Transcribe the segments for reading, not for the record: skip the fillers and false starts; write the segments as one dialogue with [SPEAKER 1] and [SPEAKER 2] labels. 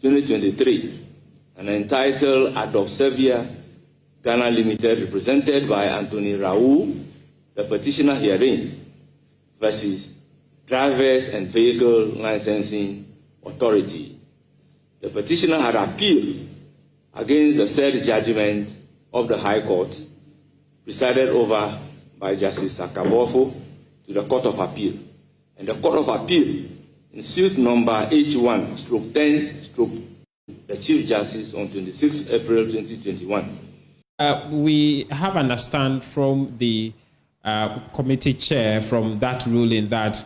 [SPEAKER 1] 2023, and entitled Ad hoc Servia Ghana Limited, represented by Anthony Raoul, the petitioner herein, versus Drivers and Vehicle Licensing Authority. The petitioner had appealed against the said judgment of the High Court, presided over by Justice Akabofo, to the Court of Appeal. And the Court of Appeal, in suit number H1/10/ the Chief Justice on 26 April 2021.
[SPEAKER 2] We have understand from the committee chair from that ruling that,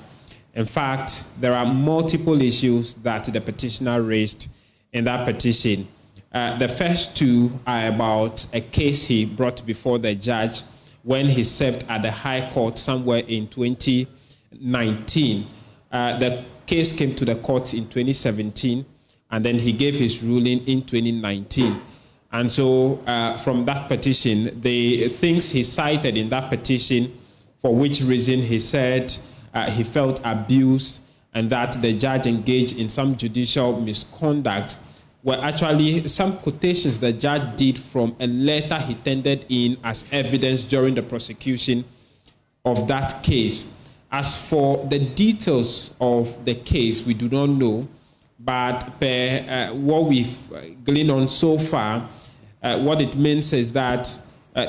[SPEAKER 2] in fact, there are multiple issues that the petitioner raised in that petition. The first two are about a case he brought before the judge when he served at the High Court somewhere in 2019. The case came to the court in 2017, and then he gave his ruling in 2019. And so from that petition, the things he cited in that petition, for which reason he said he felt abused and that the judge engaged in some judicial misconduct, were actually some quotations the judge did from a letter he tendered in as evidence during the prosecution of that case. As for the details of the case, we do not know, but what we've gleaned on so far, what it means is that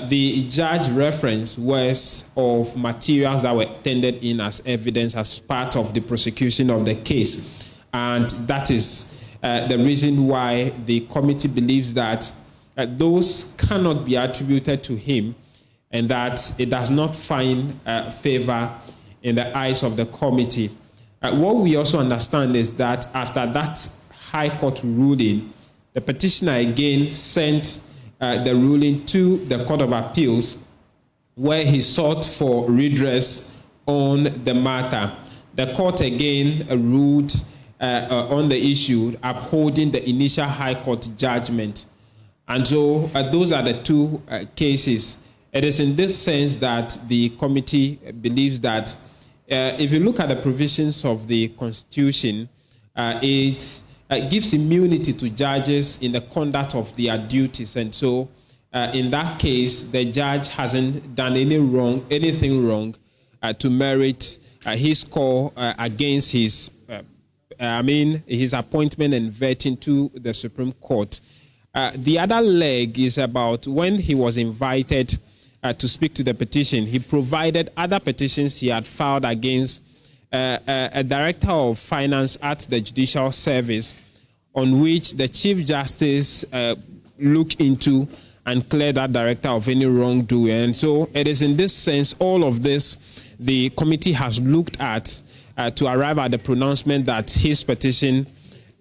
[SPEAKER 2] the judge referenced words of materials that were tendered in as evidence as part of the prosecution of the case. And that is the reason why the committee believes that those cannot be attributed to him and that it does not find favor in the eyes of the committee. What we also understand is that after that High Court ruling, the petitioner again sent the ruling to the Court of Appeals, where he sought for redress on the matter. The court again ruled on the issue, upholding the initial High Court judgment. And so those are the two cases. It is in this sense that the committee believes that if you look at the provisions of the Constitution, it gives immunity to judges in the conduct of their duties. And so in that case, the judge hasn't done anything wrong to merit his call against his appointment and vetting to the Supreme Court. The other leg is about when he was invited to speak to the petition, he provided other petitions he had filed against a director of finance at the Judicial Service, on which the Chief Justice looked into and cleared that director of any wrongdoing. And so it is in this sense, all of this, the committee has looked at to arrive at the pronouncement that his petition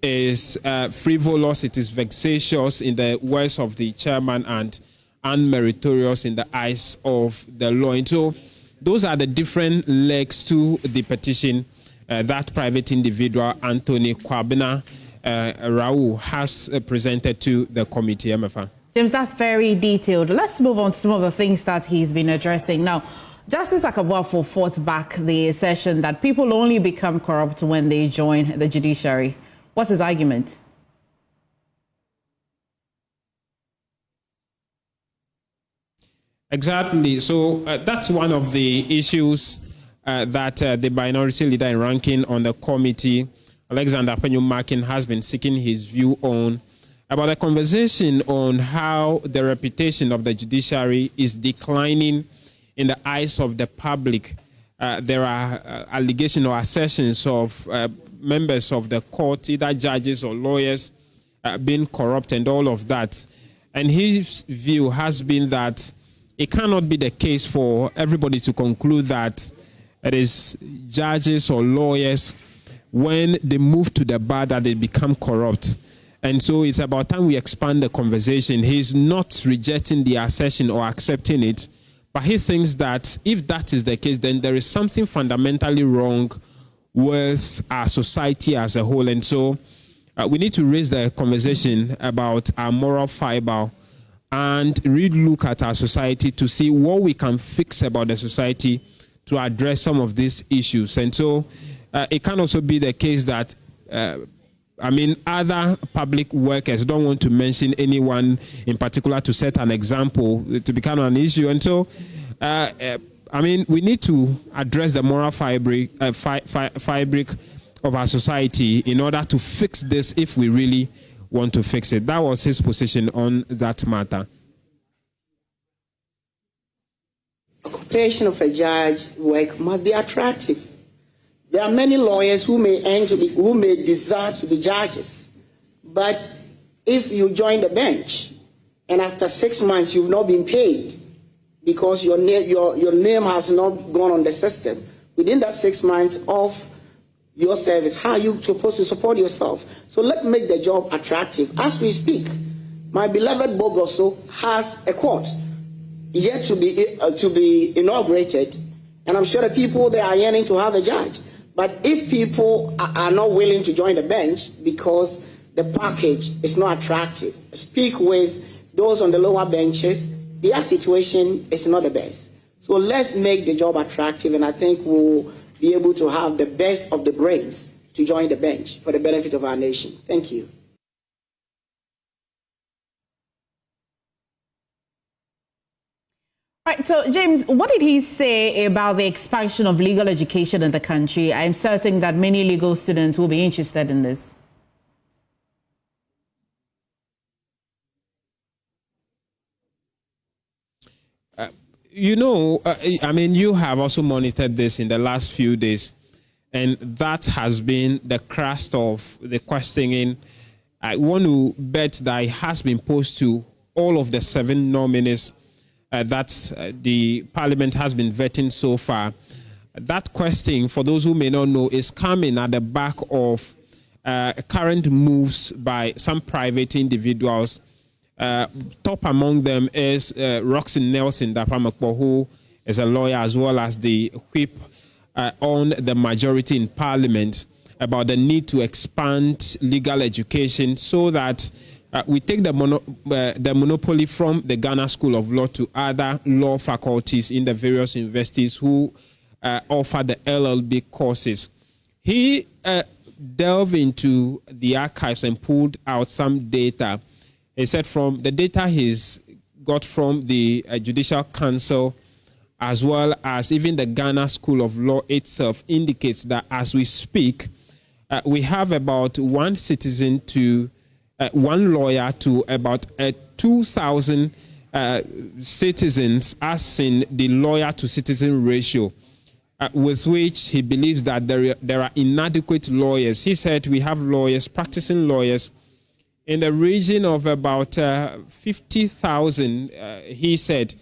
[SPEAKER 2] is frivolous, it is vexatious in the words of the chairman, and unmeritorious in the eyes of the law. And so those are the different legs to the petition that private individual Anthony Kwabena Raoul has presented to the committee. MFA.
[SPEAKER 3] James, that's very detailed. Let's move on to some of the things that he's been addressing. Now, Justice Akabofo fought back the assertion that people only become corrupt when they join the judiciary. What's his argument?
[SPEAKER 2] Exactly. So that's one of the issues that the minority leader in ranking on the committee, Alexander Penyo-Markin, has been seeking his view on, about a conversation on how the reputation of the judiciary is declining in the eyes of the public. There are allegations or assertions of members of the court, either judges or lawyers, being corrupt and all of that. And his view has been that it cannot be the case for everybody to conclude that it is judges or lawyers, when they move to the bar, that they become corrupt. And so it's about time we expand the conversation. He's not rejecting the assertion or accepting it, but he thinks that if that is the case, then there is something fundamentally wrong with our society as a whole. And so we need to raise the conversation about our moral fiber and really look at our society to see what we can fix about the society to address some of these issues. And so it can also be the case that other public workers, don't want to mention anyone in particular to set an example to become an issue. And so, we need to address the moral fabric of our society in order to fix this if we really want to fix it. That was his position on that matter.
[SPEAKER 4] Occupation of a judge work must be attractive. There are many lawyers who may desire to be judges, but if you join the bench and after 6 months you've not been paid because your name has not gone on the system, within that 6 months of your service, how are you supposed to support yourself? So let's make the job attractive. As we speak, my beloved Bogoso has a court yet to be inaugurated, and I'm sure the people there are yearning to have a judge. But if people are not willing to join the bench because the package is not attractive, speak with those on the lower benches, their situation is not the best. So let's make the job attractive, and I think we'll be able to have the best of the brains to join the bench for the benefit of our nation. Thank you.
[SPEAKER 3] Right, so James, what did he say about the expansion of legal education in the country? I'm certain that many legal students will be interested in this.
[SPEAKER 2] You have also monitored this in the last few days, and that has been the crust of the questioning. I want to bet that it has been posed to all of the 7 nominees that the Parliament has been vetting so far. That question, for those who may not know, is coming at the back of current moves by some private individuals. Top among them is Roxy Nelson Dapamakpo, who is a lawyer as well as the whip on the majority in Parliament, about the need to expand legal education so that we take the monopoly from the Ghana School of Law to other law faculties in the various universities who offer the LLB courses. He delved into the archives and pulled out some data. He said from the data he's got from the Judicial Council as well as even the Ghana School of Law itself indicates that as we speak, we have about one lawyer to about 2,000 citizens, as in the lawyer to citizen ratio, with which he believes that there are inadequate lawyers. He said we have practicing lawyers, in the region of about 50,000, he said.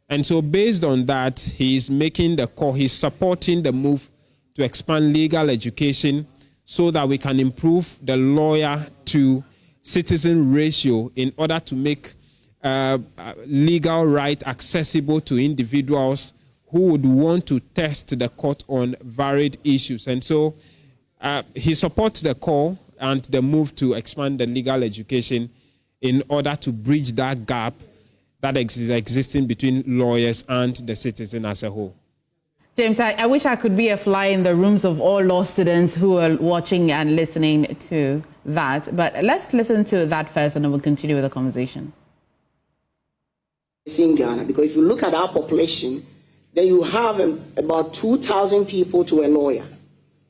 [SPEAKER 2] And so based on that, he's making the call, he's supporting the move to expand legal education so that we can improve the lawyer to citizen ratio in order to make legal right accessible to individuals who would want to test the court on varied issues. And so he supports the call and the move to expand the legal education in order to bridge that gap that is existing between lawyers and the citizen as a whole.
[SPEAKER 3] James, I wish I could be a fly in the rooms of all law students who are watching and listening to that. But let's listen to that first and then we'll continue with the conversation.
[SPEAKER 4] In Ghana, because if you look at our population, then you have about 2,000 people to a lawyer.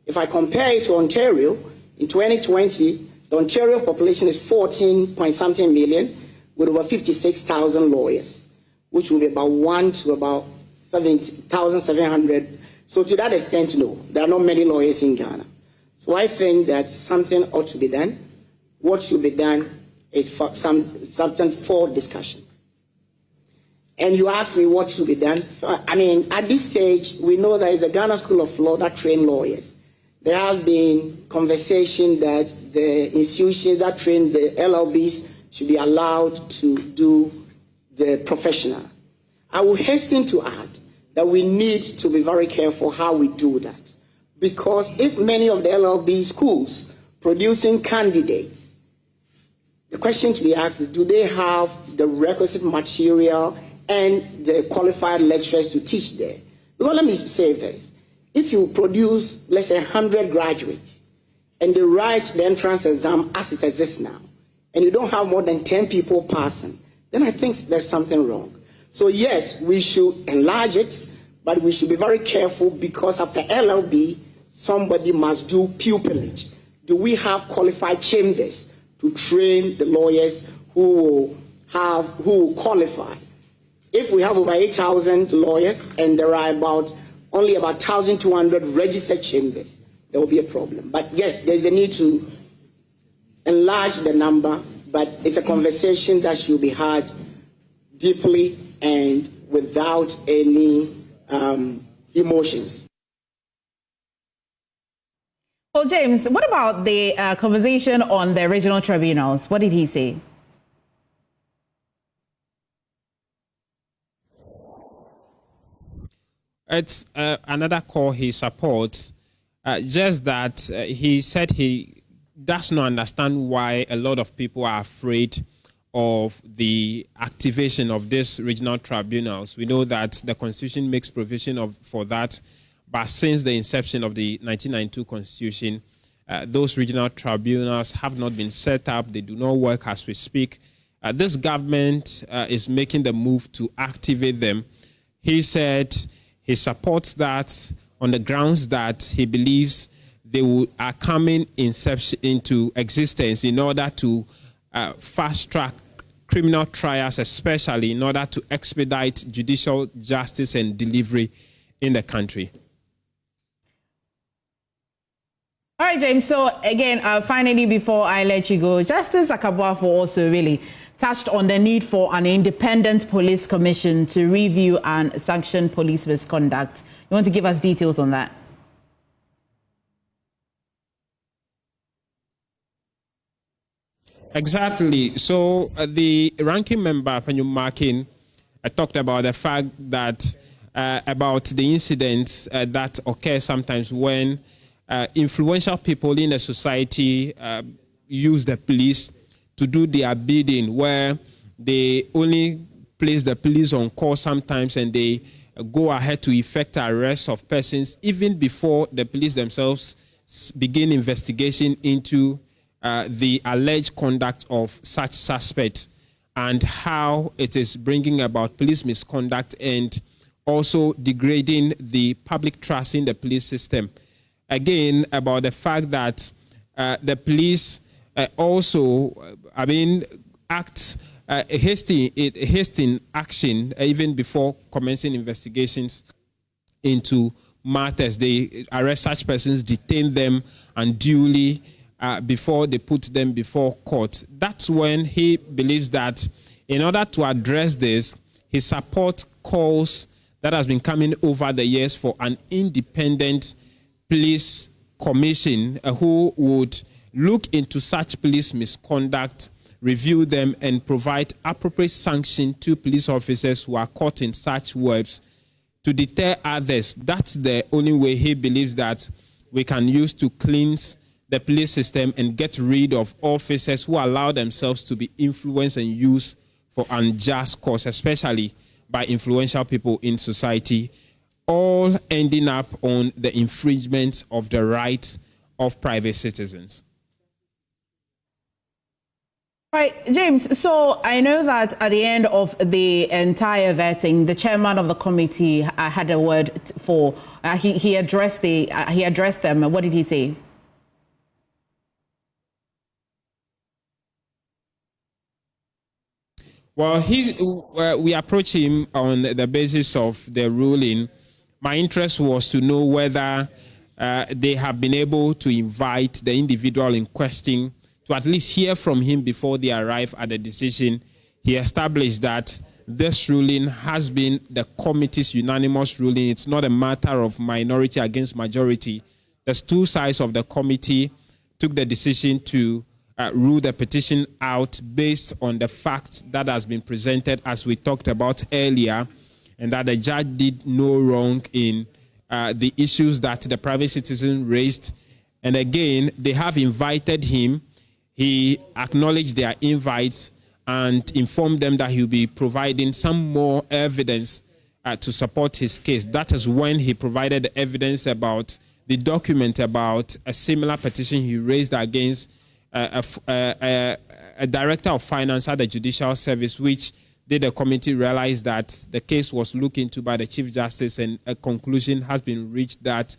[SPEAKER 4] If I compare it to Ontario, in 2020, the Ontario population is 14-point-something million with over 56,000 lawyers, which will be about 1 to about 7,700. So to that extent, no, there are not many lawyers in Ghana. So I think that something ought to be done. What should be done is for something for discussion. And you asked me what should be done. I mean, at this stage, we know that it's the Ghana School of Law that train lawyers. There has been conversation that the institutions that train the LLBs should be allowed to do the professional. I will hasten to add that we need to be very careful how we do that. Because if many of the LLB schools producing candidates, the question to be asked is, do they have the requisite material and the qualified lecturers to teach there? Because let me say this. If you produce, let's say, 100 graduates, and they write the entrance exam as it exists now, and you don't have more than 10 people passing, then I think there's something wrong. So yes, we should enlarge it, but we should be very careful because after LLB, somebody must do pupillage. Do we have qualified chambers to train the lawyers who will qualify? If we have over 8,000 lawyers and there are only about 1,200 registered chambers, there will be a problem. But yes, there's a need to enlarge the number, but it's a conversation that should be had deeply and without any emotions.
[SPEAKER 3] Well, James, what about the conversation on the regional tribunals? What did he say?
[SPEAKER 2] It's another call he supports, just that he said he does not understand why a lot of people are afraid of the activation of these regional tribunals. We know that the Constitution makes provision for that, but since the inception of the 1992 Constitution, those regional tribunals have not been set up. They do not work as we speak. This government is making the move to activate them. He said he supports that on the grounds that he believes they are coming into existence in order to fast-track criminal trials, especially in order to expedite judicial justice and delivery in the country.
[SPEAKER 3] All right, James. So again, finally, before I let you go, Justice Akabuafo also really touched on the need for an independent police commission to review and sanction police misconduct. You want to give us details on that?
[SPEAKER 2] Exactly. So the ranking member, Penny Markin, talked about the fact that about the incidents that occur sometimes when influential people in a society use the police to do their bidding, where they only place the police on call sometimes and they go ahead to effect arrests of persons even before the police themselves begin investigation into the alleged conduct of such suspects, and how it is bringing about police misconduct and also degrading the public trust in the police system. Again, about the fact that the police also, act hasty action even before commencing investigations into matters. They arrest such persons, detain them unduly before they put them before court. That's when he believes that in order to address this, he supports calls that has been coming over the years for an independent police commission who would look into such police misconduct, review them, and provide appropriate sanction to police officers who are caught in such webs to deter others. That's the only way he believes that we can use to cleanse the police system and get rid of officers who allow themselves to be influenced and used for unjust cause, especially by influential people in society, all ending up on the infringement of the rights of private citizens.
[SPEAKER 3] Right, James, so I know that at the end of the entire vetting, the chairman of the committee had a word for, he addressed them. What did he say?
[SPEAKER 2] Well, we approached him on the basis of the ruling. My interest was to know whether they have been able to invite the individual in question to at least hear from him before they arrive at the decision. He established that this ruling has been the committee's unanimous ruling. It's not a matter of minority against majority. There's two sides of the committee took the decision to rule the petition out based on the fact that has been presented, as we talked about earlier, and that the judge did no wrong in the issues that the private citizen raised. And again, they have invited him. He acknowledged their invites and informed them that he will be providing some more evidence to support his case. That is when he provided evidence about the document about a similar petition he raised against a director of finance at the Judicial Service, which the committee realized that the case was looked into by the Chief Justice, and a conclusion has been reached that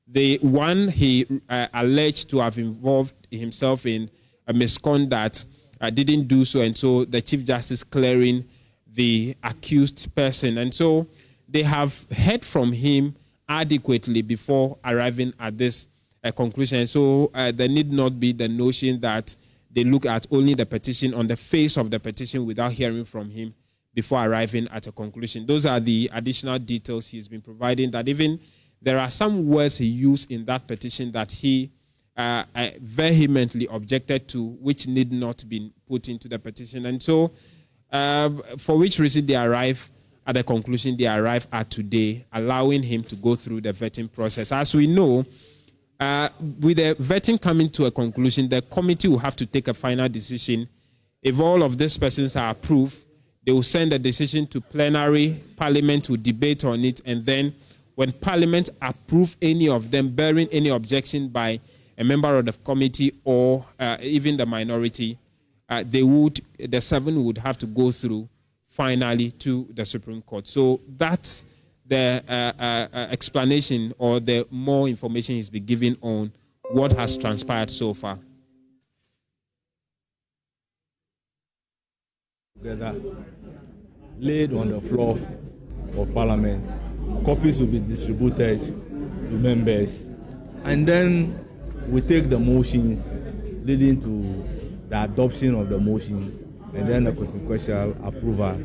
[SPEAKER 2] the one he alleged to have involved himself in a misconduct didn't do so, and so the Chief Justice clearing the accused person. And so they have heard from him adequately before arriving at this conclusion. So there need not be the notion that they look at only the petition, on the face of the petition, without hearing from him before arriving at a conclusion. Those are the additional details he's been providing, that even there are some words he used in that petition that he vehemently objected to, which need not be put into the petition. And so for which reason they arrive at the conclusion they arrive at today, allowing him to go through the vetting process. As we know, with the vetting coming to a conclusion, the committee will have to take a final decision. If all of these persons are approved, they will send a decision to plenary, Parliament will debate on it, and then when Parliament approve any of them bearing any objection by a member of the committee or even the minority, the 7 would have to go through finally to the Supreme Court. So that's the explanation, or the more information he's been given on what has transpired so far.
[SPEAKER 5] Together, laid on the floor of Parliament. Copies will be distributed to members, and then we take the motions leading to the adoption of the motion, and then the consequential approval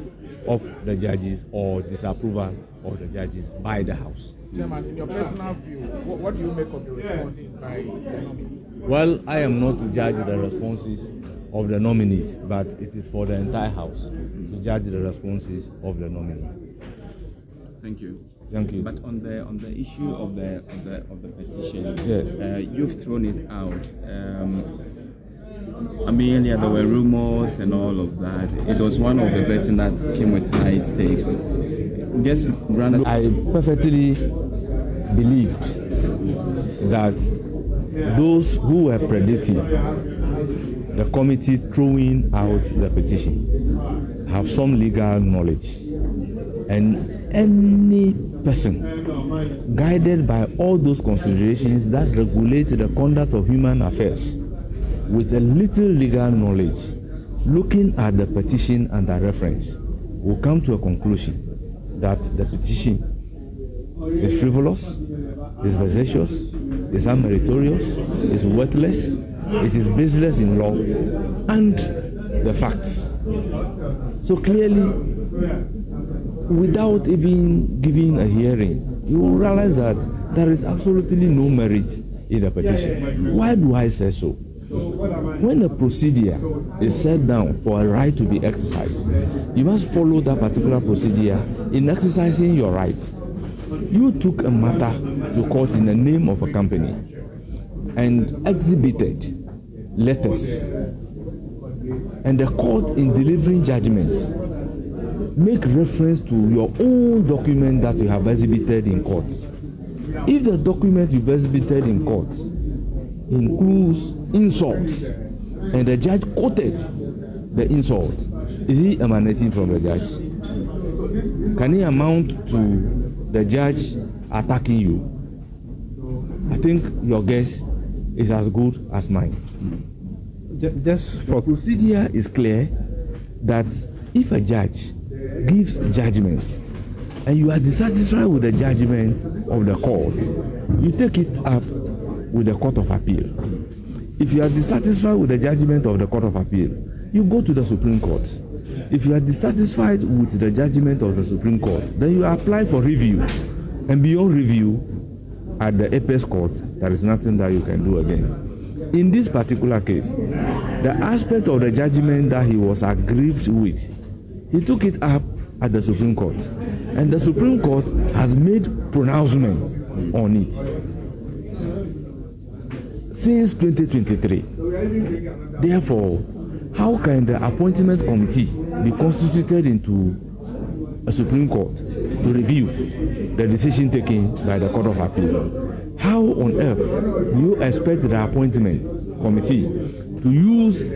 [SPEAKER 5] of the judges or disapproval of the judges by the House.
[SPEAKER 6] Chairman, in your personal view, what do you make of the responses by the nominee?
[SPEAKER 5] Well, I am not to judge the responses of the nominees, but it is for the entire House to judge the responses of the nominee.
[SPEAKER 7] Thank you.
[SPEAKER 5] Thank you.
[SPEAKER 7] But on the issue of the petition,
[SPEAKER 5] yes,
[SPEAKER 7] you've thrown it out. I mean, yeah, there were rumors and all of that. It was one of the vetting that came with high stakes.
[SPEAKER 5] I perfectly believed that those who were predicting the committee throwing out the petition have some legal knowledge, and any person guided by all those considerations that regulate the conduct of human affairs with a little legal knowledge, looking at the petition and the reference, will come to a conclusion that the petition is frivolous, is vexatious, is unmeritorious, is worthless, it is baseless in law and the facts. So clearly, without even giving a hearing, you will realize that there is absolutely no merit in the petition. Why do I say so? When a procedure is set down for a right to be exercised, you must follow that particular procedure in exercising your right. You took a matter to court in the name of a company and exhibited letters, and the court, in delivering judgment, make reference to your own document that you have exhibited in court. If the document you've exhibited in court includes insults, and the judge quoted the insult, is he emanating from the judge? Can he amount to the judge attacking you? I think your guess is as good as mine.
[SPEAKER 2] Just for
[SPEAKER 5] the procedure is clear that if a judge gives judgment and you are dissatisfied with the judgment of the court, you take it up with the Court of Appeal. If you are dissatisfied with the judgment of the Court of Appeal, you go to the Supreme Court. If you are dissatisfied with the judgment of the Supreme Court, then you apply for review. And beyond review, at the apex court, there is nothing that you can do again. In this particular case, the aspect of the judgment that he was aggrieved with, he took it up at the Supreme Court. And the Supreme Court has made pronouncement on it since 2023. Therefore, how can the appointment committee be constituted into a Supreme Court to review the decision taken by the Court of Appeal? How on earth do you expect the appointment committee to use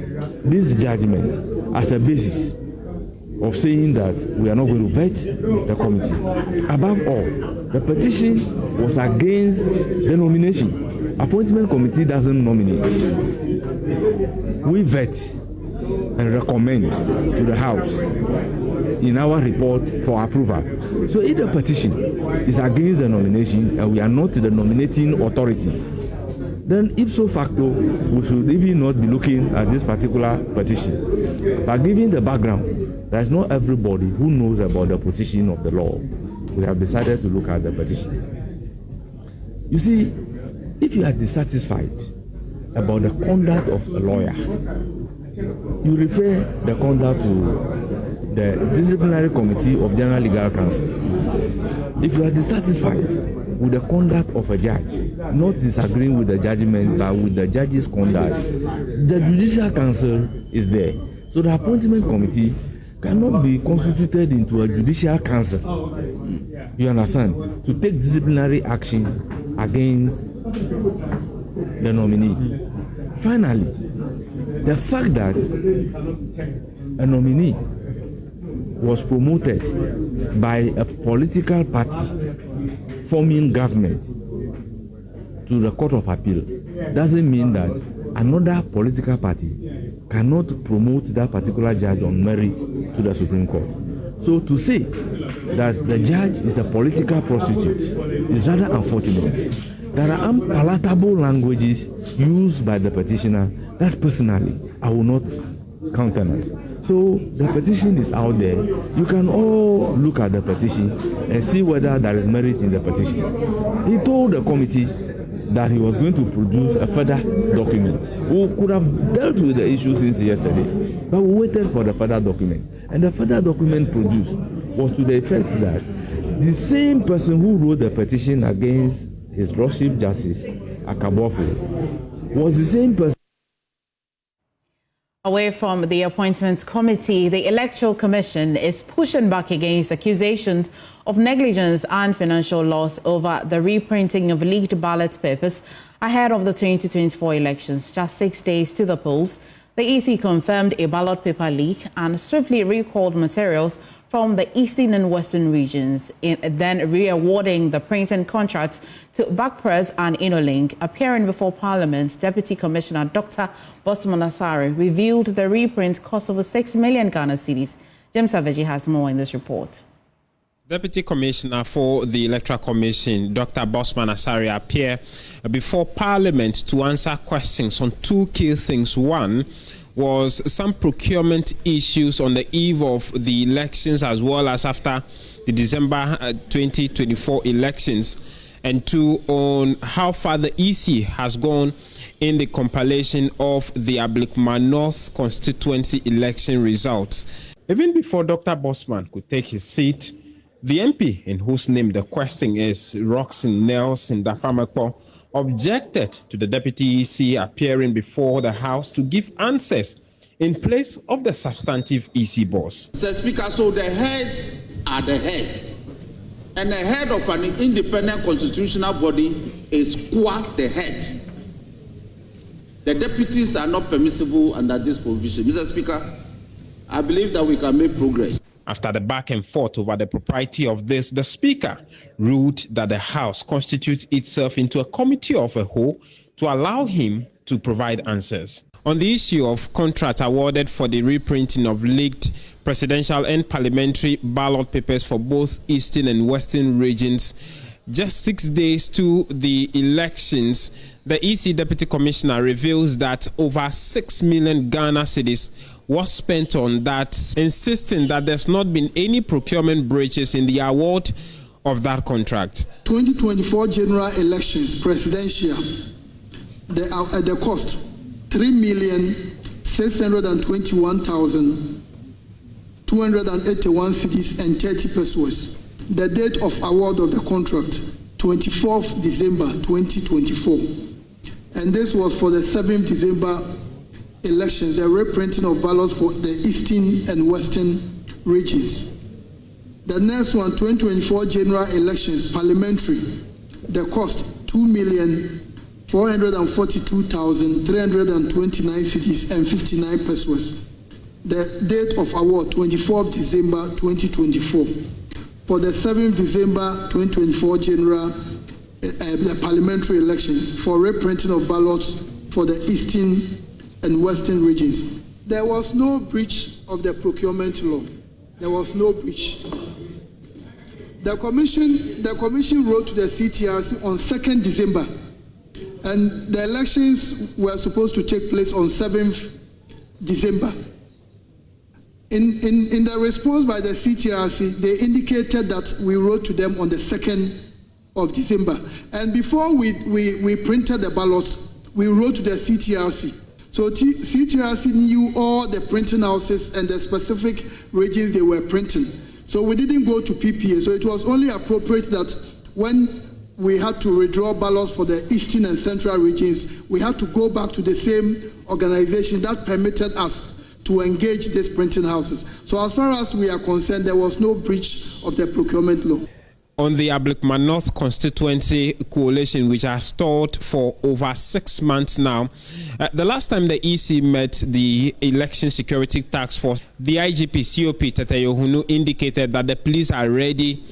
[SPEAKER 5] this judgment as a basis of saying that we are not going to vet the committee? Above all, the petition was against the nomination. Appointment committee doesn't nominate. We vet and recommend to the House in our report for approval. So if the petition is against the nomination and we are not the nominating authority, then ipso facto we should even not be looking at this particular petition. But given the background, there is not everybody who knows about the position of the law. We have decided to look at the petition. You see, if you are dissatisfied about the conduct of a lawyer, you refer the conduct to the disciplinary committee of General Legal Counsel. If you are dissatisfied with the conduct of a judge, not disagreeing with the judgment but with the judge's conduct, the Judicial Council is there. So the appointment committee cannot be constituted into a Judicial Council, you understand, to take disciplinary action against the nominee. Finally, the fact that a nominee was promoted by a political party forming government to the Court of Appeal doesn't mean that another political party cannot promote that particular judge on merit to the Supreme Court. So to say that the judge is a political prostitute is rather unfortunate. There are unpalatable languages used by the petitioner that personally I will not countenance. So the petition is out there. You can all look at the petition and see whether there is merit in the petition. He told the committee that he was going to produce a further document. We could have dealt with the issue since yesterday, but we waited for the further document. And the further document produced was to the effect that the same person who wrote the petition against His Lordship Justice Akabofo was the same person.
[SPEAKER 3] Away from the Appointments Committee, the Electoral Commission is pushing back against accusations of negligence and financial loss over the reprinting of leaked ballot papers ahead of the 2024 elections. Just 6 days to the polls, the EC confirmed a ballot paper leak and swiftly recalled materials from the eastern and western regions, then re-awarding the printing contracts to Backpress and InnoLink. Appearing before Parliament's Deputy Commissioner Dr. Bosman Asare revealed the reprint cost over 6 million Ghana cedis. James Savaji has more in this report.
[SPEAKER 2] Deputy Commissioner for the Electoral Commission, Dr. Bosman Asare, appeared before Parliament to answer questions on two key things. One was some procurement issues on the eve of the elections as well as after the December 2024 elections, and two, on how far the EC has gone in the compilation of the Ablikma North constituency election results. Even before Dr. Bosman could take his seat, the MP in whose name the question is, Roxanne Nelson Dapamako, objected to the Deputy EC appearing before the House to give answers in place of the substantive EC boss.
[SPEAKER 8] Mr. Speaker, so the heads are the heads. And the head of an independent constitutional body is the head. The deputies are not permissible under this provision. Mr. Speaker, I believe that we can make progress.
[SPEAKER 2] After the back and forth over the propriety of this, the Speaker ruled that the House constitutes itself into a committee of a whole to allow him to provide answers. On the issue of contract awarded for the reprinting of leaked presidential and parliamentary ballot papers for both eastern and western regions, just 6 days to the elections, the EC Deputy Commissioner reveals that over 6 million Ghana cedis was spent on that, insisting that there's not been any procurement breaches in the award of that contract.
[SPEAKER 9] 2024 general elections, presidential, the cost, 3,621,281 cedis and 30 pesos. The date of award of the contract, 24th December 2024. And this was for the 7th December elections, the reprinting of ballots for the eastern and western regions. The next one, 2024 general elections, parliamentary, the cost 2,442,329 cedis and 59 pesos. The date of award, 24th December 2024. For the 7th December 2024 general the parliamentary elections for reprinting of ballots for the eastern and western regions. There was no breach of the procurement law. There was no breach. The commission wrote to the CTRC on 2nd December, and the elections were supposed to take place on 7th December. In the response by the CTRC, they indicated that we wrote to them on the 2nd of December. And before we printed the ballots, we wrote to the CTRC. So CTRC knew all the printing houses and the specific regions they were printing. So we didn't go to PPA. So it was only appropriate that when we had to withdraw ballots for the eastern and central regions, we had to go back to the same organization that permitted us to engage these printing houses. So as far as we are concerned, there was no breach of the procurement law.
[SPEAKER 2] On the Ablekuma North constituency coalition, which has stalled for over 6 months now, the last time the EC met the Election Security Task Force, the IGP COP Teteyohunu indicated that the police are ready,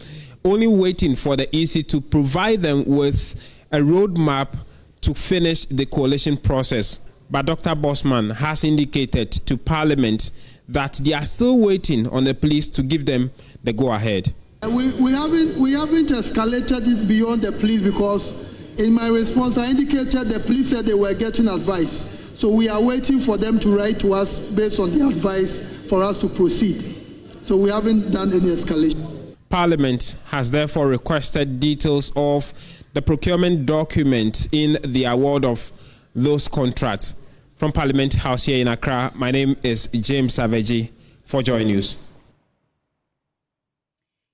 [SPEAKER 2] only waiting for the EC to provide them with a roadmap to finish the coalition process. But Dr. Bosman has indicated to Parliament that they are still waiting on the police to give them the go-ahead.
[SPEAKER 9] We haven't escalated it beyond the police, because in my response I indicated the police said they were getting advice. So we are waiting for them to write to us based on the advice for us to proceed. So we haven't done any escalation.
[SPEAKER 2] Parliament has therefore requested details of the procurement document in the award of those contracts. From Parliament House here in Accra, my name is James Savaji for Joy News.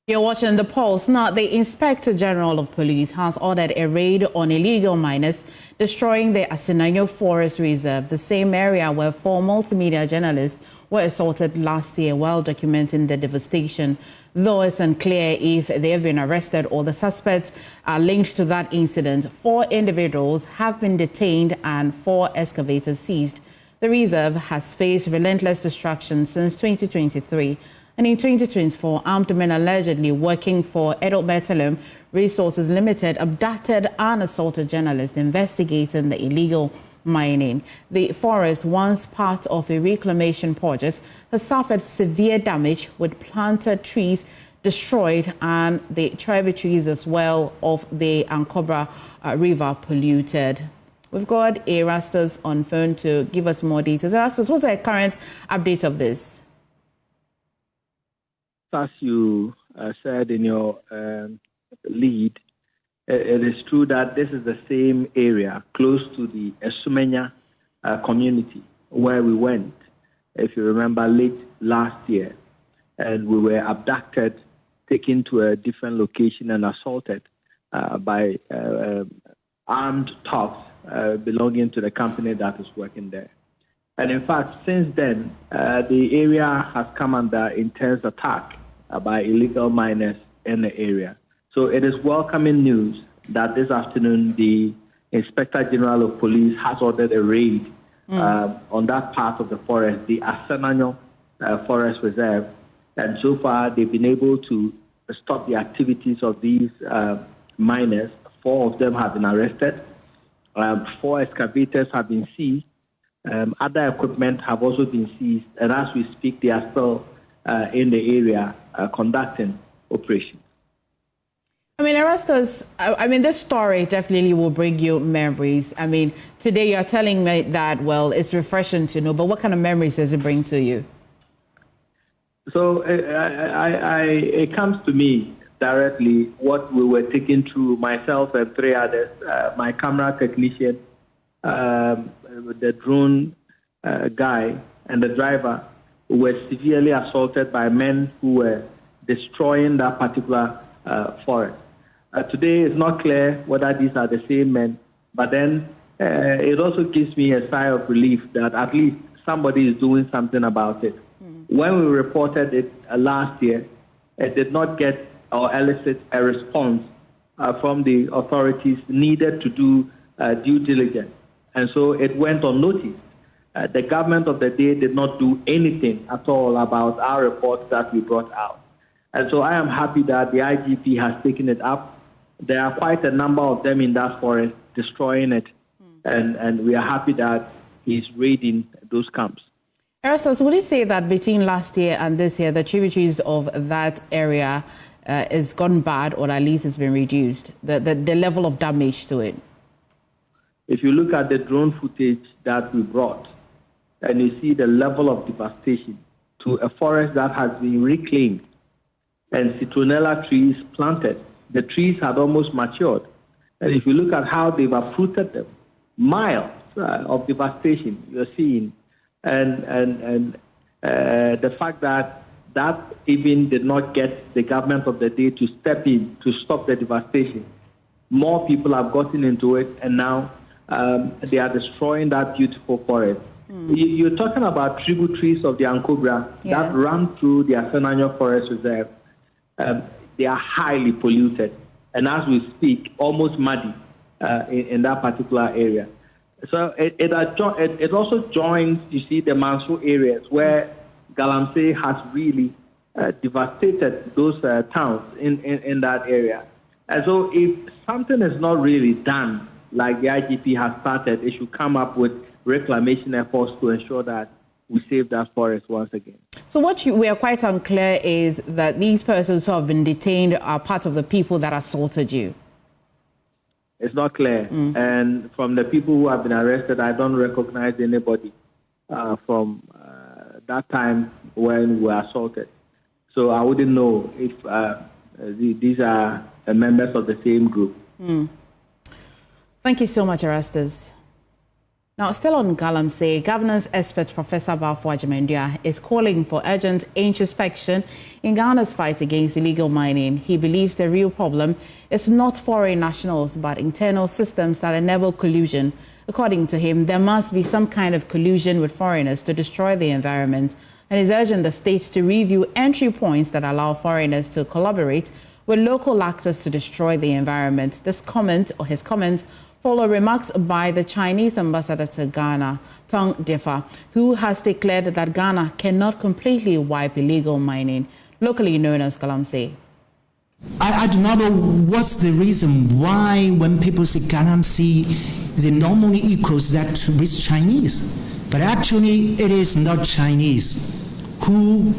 [SPEAKER 3] You're watching The Pulse. Now, the Inspector General of Police has ordered a raid on illegal miners destroying the Asenanyo Forest Reserve, the same area where 4 multimedia journalists were assaulted last year while documenting the devastation. Though it's unclear if they have been arrested or the suspects are linked to that incident, 4 individuals have been detained and 4 excavators seized. The reserve has faced relentless destruction since 2023. And in 2024, armed men allegedly working for Edelbertalum Resources Limited abducted and assaulted journalists investigating the illegal mining. The forest, once part of a reclamation project, has suffered severe damage with planted trees destroyed and the tributaries as well of the Ankobra River polluted. We've got Erastus on phone to give us more details. Erastus, what's the current update of this?
[SPEAKER 10] As you said in your lead, it is true that this is the same area close to the Esumenya community where we went, if you remember, late last year, and we were abducted, taken to a different location and assaulted by armed thugs belonging to the company that is working there. And in fact, since then, the area has come under intense attack by illegal miners in the area. So it is welcoming news that this afternoon the Inspector General of Police has ordered a raid on that part of the forest, the Asenanyo Forest Reserve. And so far they've been able to stop the activities of these miners. 4 of them have been arrested. 4 excavators have been seized. Other equipment have also been seized. And as we speak, they are still in the area conducting operations.
[SPEAKER 3] I mean, Erastus, this story definitely will bring you memories. I mean, today you're telling me that, well, it's refreshing to know, but what kind of memories does it bring to you?
[SPEAKER 10] So it comes to me directly what we were taking through, myself and 3 others, my camera technician, the drone guy, and the driver, who were severely assaulted by men who were destroying that particular forest. Today, it's not clear whether these are the same men, but then it also gives me a sigh of relief that at least somebody is doing something about it. When we reported it last year, it did not get or elicit a response from the authorities needed to do due diligence. And so it went unnoticed. The government of the day did not do anything at all about our reports that we brought out. And so I am happy that the IGP has taken it up. There are quite a number of them in that forest destroying it. And we are happy that he's raiding those camps.
[SPEAKER 3] Erastus, would you say that between last year and this year, the tributaries of that area has gone bad, or at least it's been reduced, the level of damage to it?
[SPEAKER 10] If you look at the drone footage that we brought, and you see the level of devastation to a forest that has been reclaimed and citronella trees planted, the trees had almost matured. And if you look at how they've uprooted them, miles of devastation you're seeing. And the fact that even did not get the government of the day to step in to stop the devastation. More people have gotten into it, and now they are destroying that beautiful forest. You're talking about tributaries of the Ankobra that run through the Asenanyo Forest Reserve. They are highly polluted, and as we speak, almost muddy in that particular area. So it also joins, you see, the Manso areas where galamsey has really devastated those towns in that area. And so if something is not really done, like the IGP has started, it should come up with reclamation efforts to ensure that we save that forest once again.
[SPEAKER 3] So what we are quite unclear is that these persons who have been detained are part of the people that assaulted you.
[SPEAKER 10] It's not clear. And from the people who have been arrested, I don't recognize anybody from that time when we were assaulted. So I wouldn't know if these are members of the same group.
[SPEAKER 3] Thank you so much, Erastus. Now, still on galamsey, governance expert Professor Balfour Agyeman-Duah is calling for urgent introspection in Ghana's fight against illegal mining. He believes the real problem is not foreign nationals, but internal systems that enable collusion. According to him, there must be some kind of collusion with foreigners to destroy the environment, and is urging the state to review entry points that allow foreigners to collaborate with local actors to destroy the environment. This comment, or his comments, follow remarks by the Chinese ambassador to Ghana, Tong Defa, who has declared that Ghana cannot completely wipe illegal mining, locally known as galamsey.
[SPEAKER 11] I do not know what's the reason why when people say galamsey, they normally equals that with Chinese. But actually, it is not Chinese who,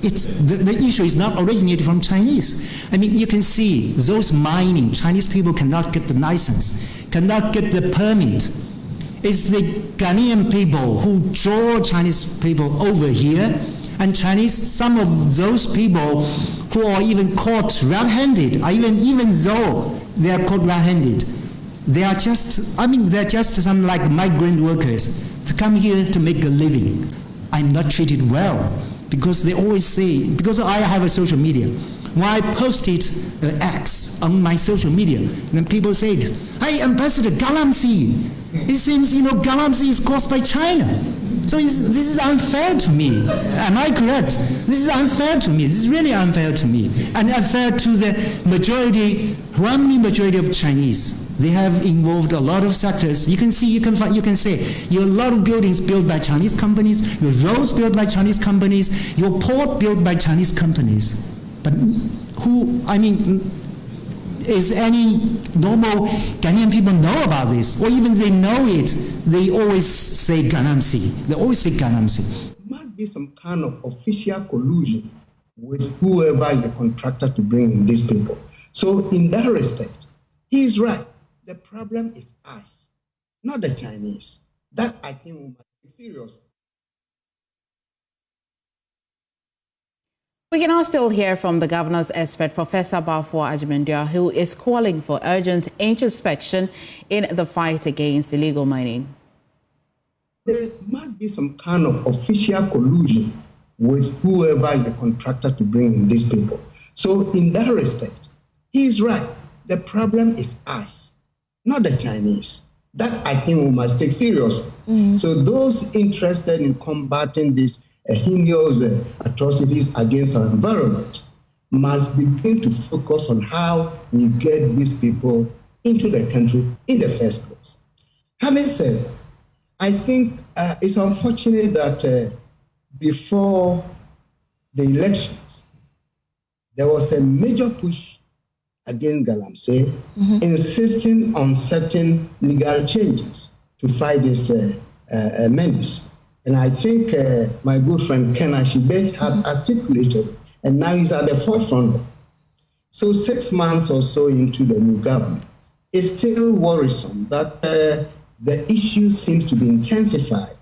[SPEAKER 11] the issue is not originated from Chinese. I mean, you can see those mining, Chinese people cannot get the license, cannot get the permit. It's the Ghanaian people who draw Chinese people over here, and some of those people who are even caught red-handed, even though they are caught red-handed, they are just some like migrant workers to come here to make a living. I'm not treated well. Because they always say, because I have a social media, when I posted X on my social media, then people say, hey, Ambassador, galamsey. It seems, galamsey is caused by China. So this is unfair to me. Am I correct? This is unfair to me. This is really unfair to me. And unfair to the overwhelming majority of Chinese. They have involved a lot of sectors. You can say, your lot of buildings built by Chinese companies, your roads built by Chinese companies, your port built by Chinese companies. But is any normal Ghanaian people know about this? Or even they know it, they always say galamsey. They always say galamsey.
[SPEAKER 12] There must be some kind of official collusion with whoever is the contractor to bring in these people. So in that respect, he is right. The problem is us, not the Chinese. That I think we must take seriously.
[SPEAKER 3] We can now still hear from the governor's expert, Professor Balfour Agyeman-Duah, who is calling for urgent introspection in the fight against illegal mining.
[SPEAKER 12] There must be some kind of official collusion with whoever is the contractor to bring in these people. So in that respect, he is right. The problem is us, not the Chinese. That I think we must take seriously. So those interested in combating these heinous atrocities against our environment must begin to focus on how we get these people into the country in the first place. Having said that, I think it's unfortunate that before the elections, there was a major push against galamsey, insisting on certain legal changes to fight this menace. And I think my good friend Ken Ashibe had articulated, and now he's at the forefront. So 6 months or so into the new government, it's still worrisome that the issue seems to be intensified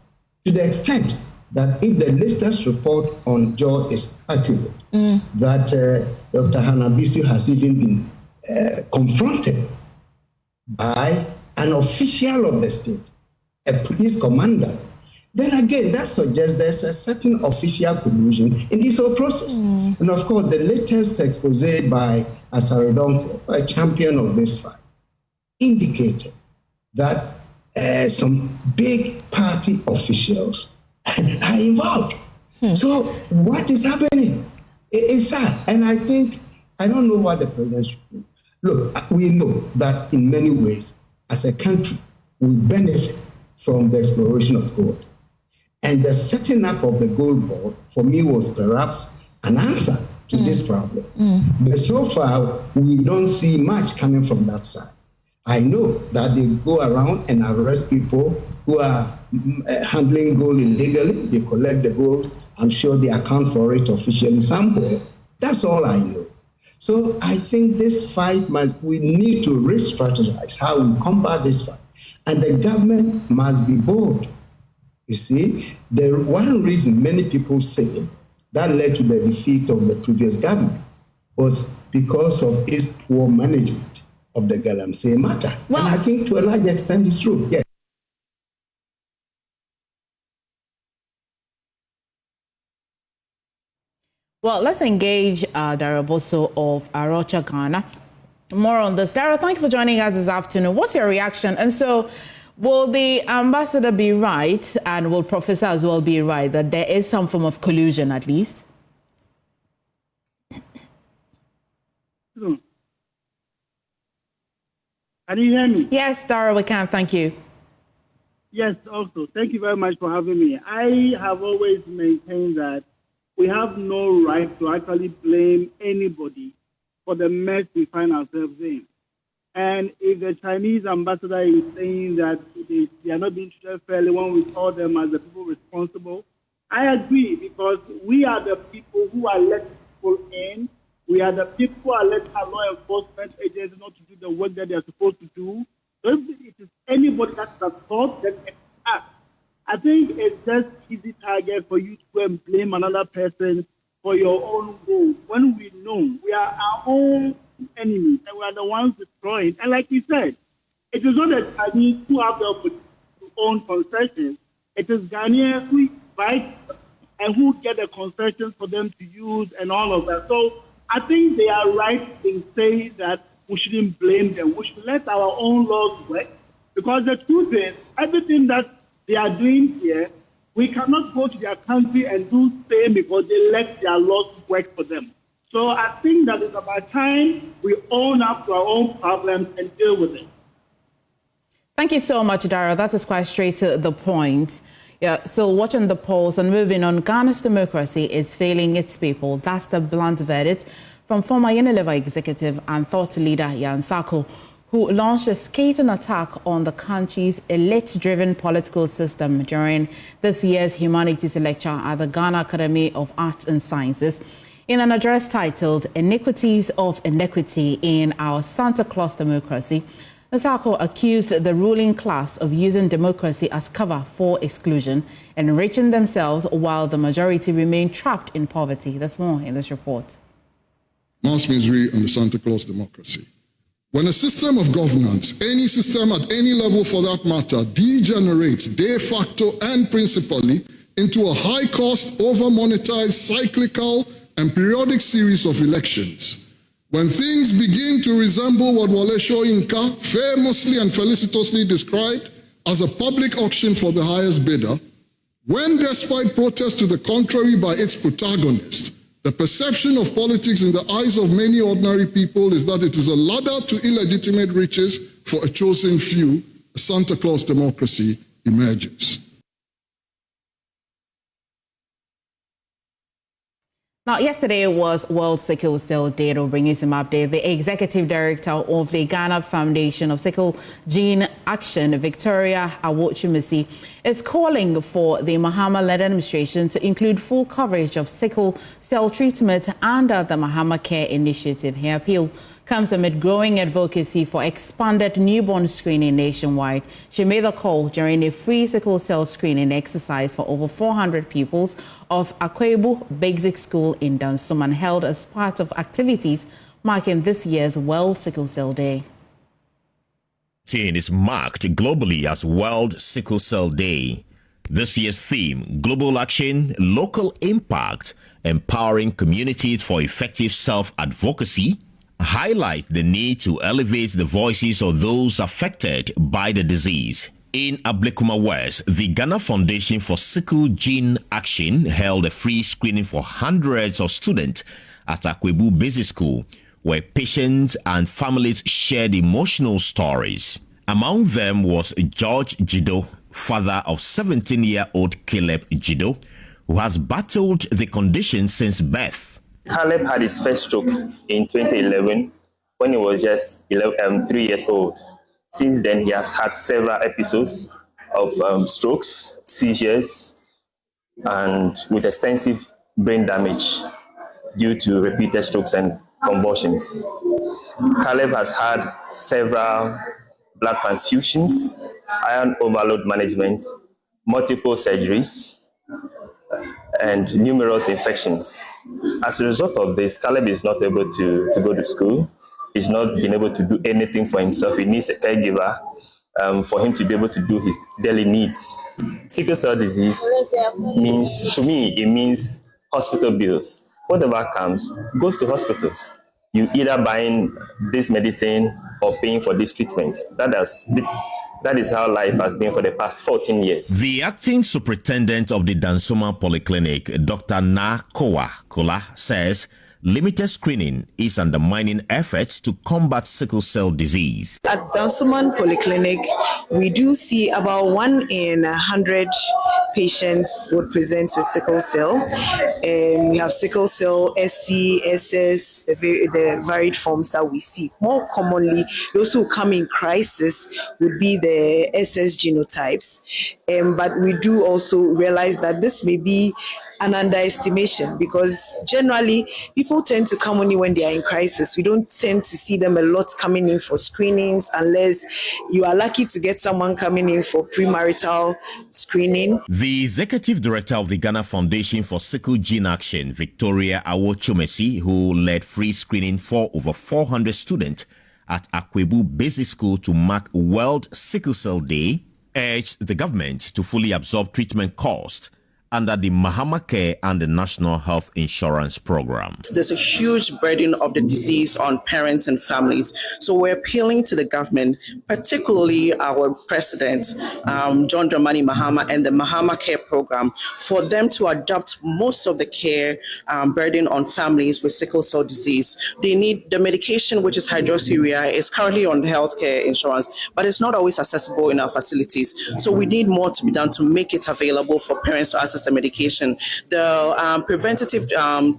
[SPEAKER 12] to the extent that if the latest report on Jaw is accurate, that Dr. Hanabisu has even been confronted by an official of the state, a police commander, then again, that suggests there's a certain official collusion in this whole process. And of course, the latest expose by Asarodonko, a champion of this fight, indicated that some big party officials are involved. So what is happening? It's sad. And I think, I don't know what the president should do. Look, we know that in many ways, as a country, we benefit from the exploration of gold. And the setting up of the gold board, for me, was perhaps an answer to this problem. But so far, we don't see much coming from that side. I know that they go around and arrest people who are handling gold illegally. They collect the gold. I'm sure they account for it officially somewhere. That's all I know. So I think this fight we need to re-strategize how we combat this fight. And the government must be bold. You see, the one reason many people say that led to the defeat of the previous government was because of its poor management of the galamsey matter. Well, and I think to a large extent it's true. Yes.
[SPEAKER 3] Well, let's engage Dara Boso of Arocha, Ghana. More on this. Dara, thank you for joining us this afternoon. What's your reaction? And so, will the ambassador be right, and will Professor as well be right, that there is some form of collusion at least?
[SPEAKER 13] Can you hear me?
[SPEAKER 3] Yes, Dara, we can. Thank you.
[SPEAKER 13] Yes, also. Thank you very much for having me. I have always maintained that we have no right to actually blame anybody for the mess we find ourselves in. And if the Chinese ambassador is saying that they are not being treated fairly when we call them as the people responsible, I agree, because we are the people who are letting people in. We are the people who are letting our law enforcement agencies not to do the work that they are supposed to do. So if it is anybody that is at fault, then it's us. I think it's just easy target for you to go and blame another person for your own goals, when we know we are our own enemies and we are the ones destroying. And like you said, it is not the Chinese who have the opportunity to own concessions. It is Ghanaians who invite and who get the concessions for them to use and all of that. So I think they are right in saying that we shouldn't blame them. We should let our own laws work, because the truth is, everything that they are doing here, we cannot go to their country and do the same because they let their laws work for them. So I think that it's about time we own up to our own problems and deal with it.
[SPEAKER 3] Thank you so much, Dara. That was quite straight to the point. Yeah, so watching the polls and moving on, Ghana's democracy is failing its people. That's the blunt verdict from former Unilever executive and thought leader Yan Sako, who launched a scathing attack on the country's elite-driven political system during this year's humanities lecture at the Ghana Academy of Arts and Sciences. In an address titled "Iniquities of Inequity in Our Santa Claus Democracy," Sako accused the ruling class of using democracy as cover for exclusion, enriching themselves while the majority remain trapped in poverty. There's more in this report.
[SPEAKER 14] Mass misery and the Santa Claus democracy. When a system of governance, any system at any level for that matter, degenerates de facto and principally into a high-cost, over-monetized, cyclical, and periodic series of elections, when things begin to resemble what Wole Soyinka famously and felicitously described as a public auction for the highest bidder, when despite protests to the contrary by its protagonists, The perception of politics in the eyes of many ordinary people is that it is a ladder to illegitimate riches for a chosen few. A Santa Claus democracy emerges.
[SPEAKER 3] Now, yesterday was World Sickle Cell Day. To bring you some update, the executive director of the Ghana Foundation of Sickle Gene Action, Victoria Awochumesi, is calling for the Mahama-led administration to include full coverage of sickle cell treatment under the Mahama Care Initiative. Her appeal comes amid growing advocacy for expanded newborn screening nationwide. She made the call during a free sickle cell screening exercise for over 400 pupils of Akwebu Basic School in Dansoman, held as part of activities marking this year's World Sickle Cell Day.
[SPEAKER 15] It is marked globally as World Sickle Cell Day. This year's theme, Global Action, Local Impact, Empowering Communities for Effective Self-Advocacy, highlight the need to elevate the voices of those affected by the disease. In Ablekuma West, the Ghana Foundation for Sickle Gene Action held a free screening for hundreds of students at Akwebu Basic School, where patients and families shared emotional stories. Among them was George Jido, father of 17-year-old Caleb Jido, who has battled the condition since birth.
[SPEAKER 16] Caleb had his first stroke in 2011 when he was just 3 years old. Since then, he has had several episodes of strokes, seizures, and with extensive brain damage due to repeated strokes and convulsions. Caleb has had several blood transfusions, iron overload management, multiple surgeries, and numerous infections. As a result of this, Caleb is not able to go to school. He's not been able to do anything for himself. He needs a caregiver for him to be able to do his daily needs. Sickle cell disease means, to me, it means hospital bills. Whatever comes goes to hospitals. You either buying this medicine or paying for this treatment. That is how life has been for the past 14 years.
[SPEAKER 15] The acting superintendent of the Dansoma Polyclinic, Dr. Na Kola, says limited screening is undermining efforts to combat sickle cell disease.
[SPEAKER 17] At Dansoman Polyclinic, we do see about 1 in 100 patients would present with sickle cell. We have sickle cell, SC, SS, the varied forms that we see. More commonly, those who come in crisis would be the SS genotypes. But we do also realize that this may be an underestimation, because generally people tend to come only when they are in crisis. We don't tend to see them a lot coming in for screenings unless you are lucky to get someone coming in for premarital screening.
[SPEAKER 15] The executive director of the Ghana Foundation for Sickle Gene Action, Victoria Awochumesi, who led free screening for over 400 students at Akwebu Basic School to mark World Sickle Cell Day, urged the government to fully absorb treatment costs under the Mahama Care and the National Health Insurance Program.
[SPEAKER 18] There's a huge burden of the disease on parents and families. So we're appealing to the government, particularly our president, John Dramani Mahama, and the Mahama Care Program, for them to adopt most of the care burden on families with sickle cell disease. They need the medication, which is hydroxyurea, is currently on healthcare insurance, but it's not always accessible in our facilities. So we need more to be done to make it available for parents to access the medication. The preventative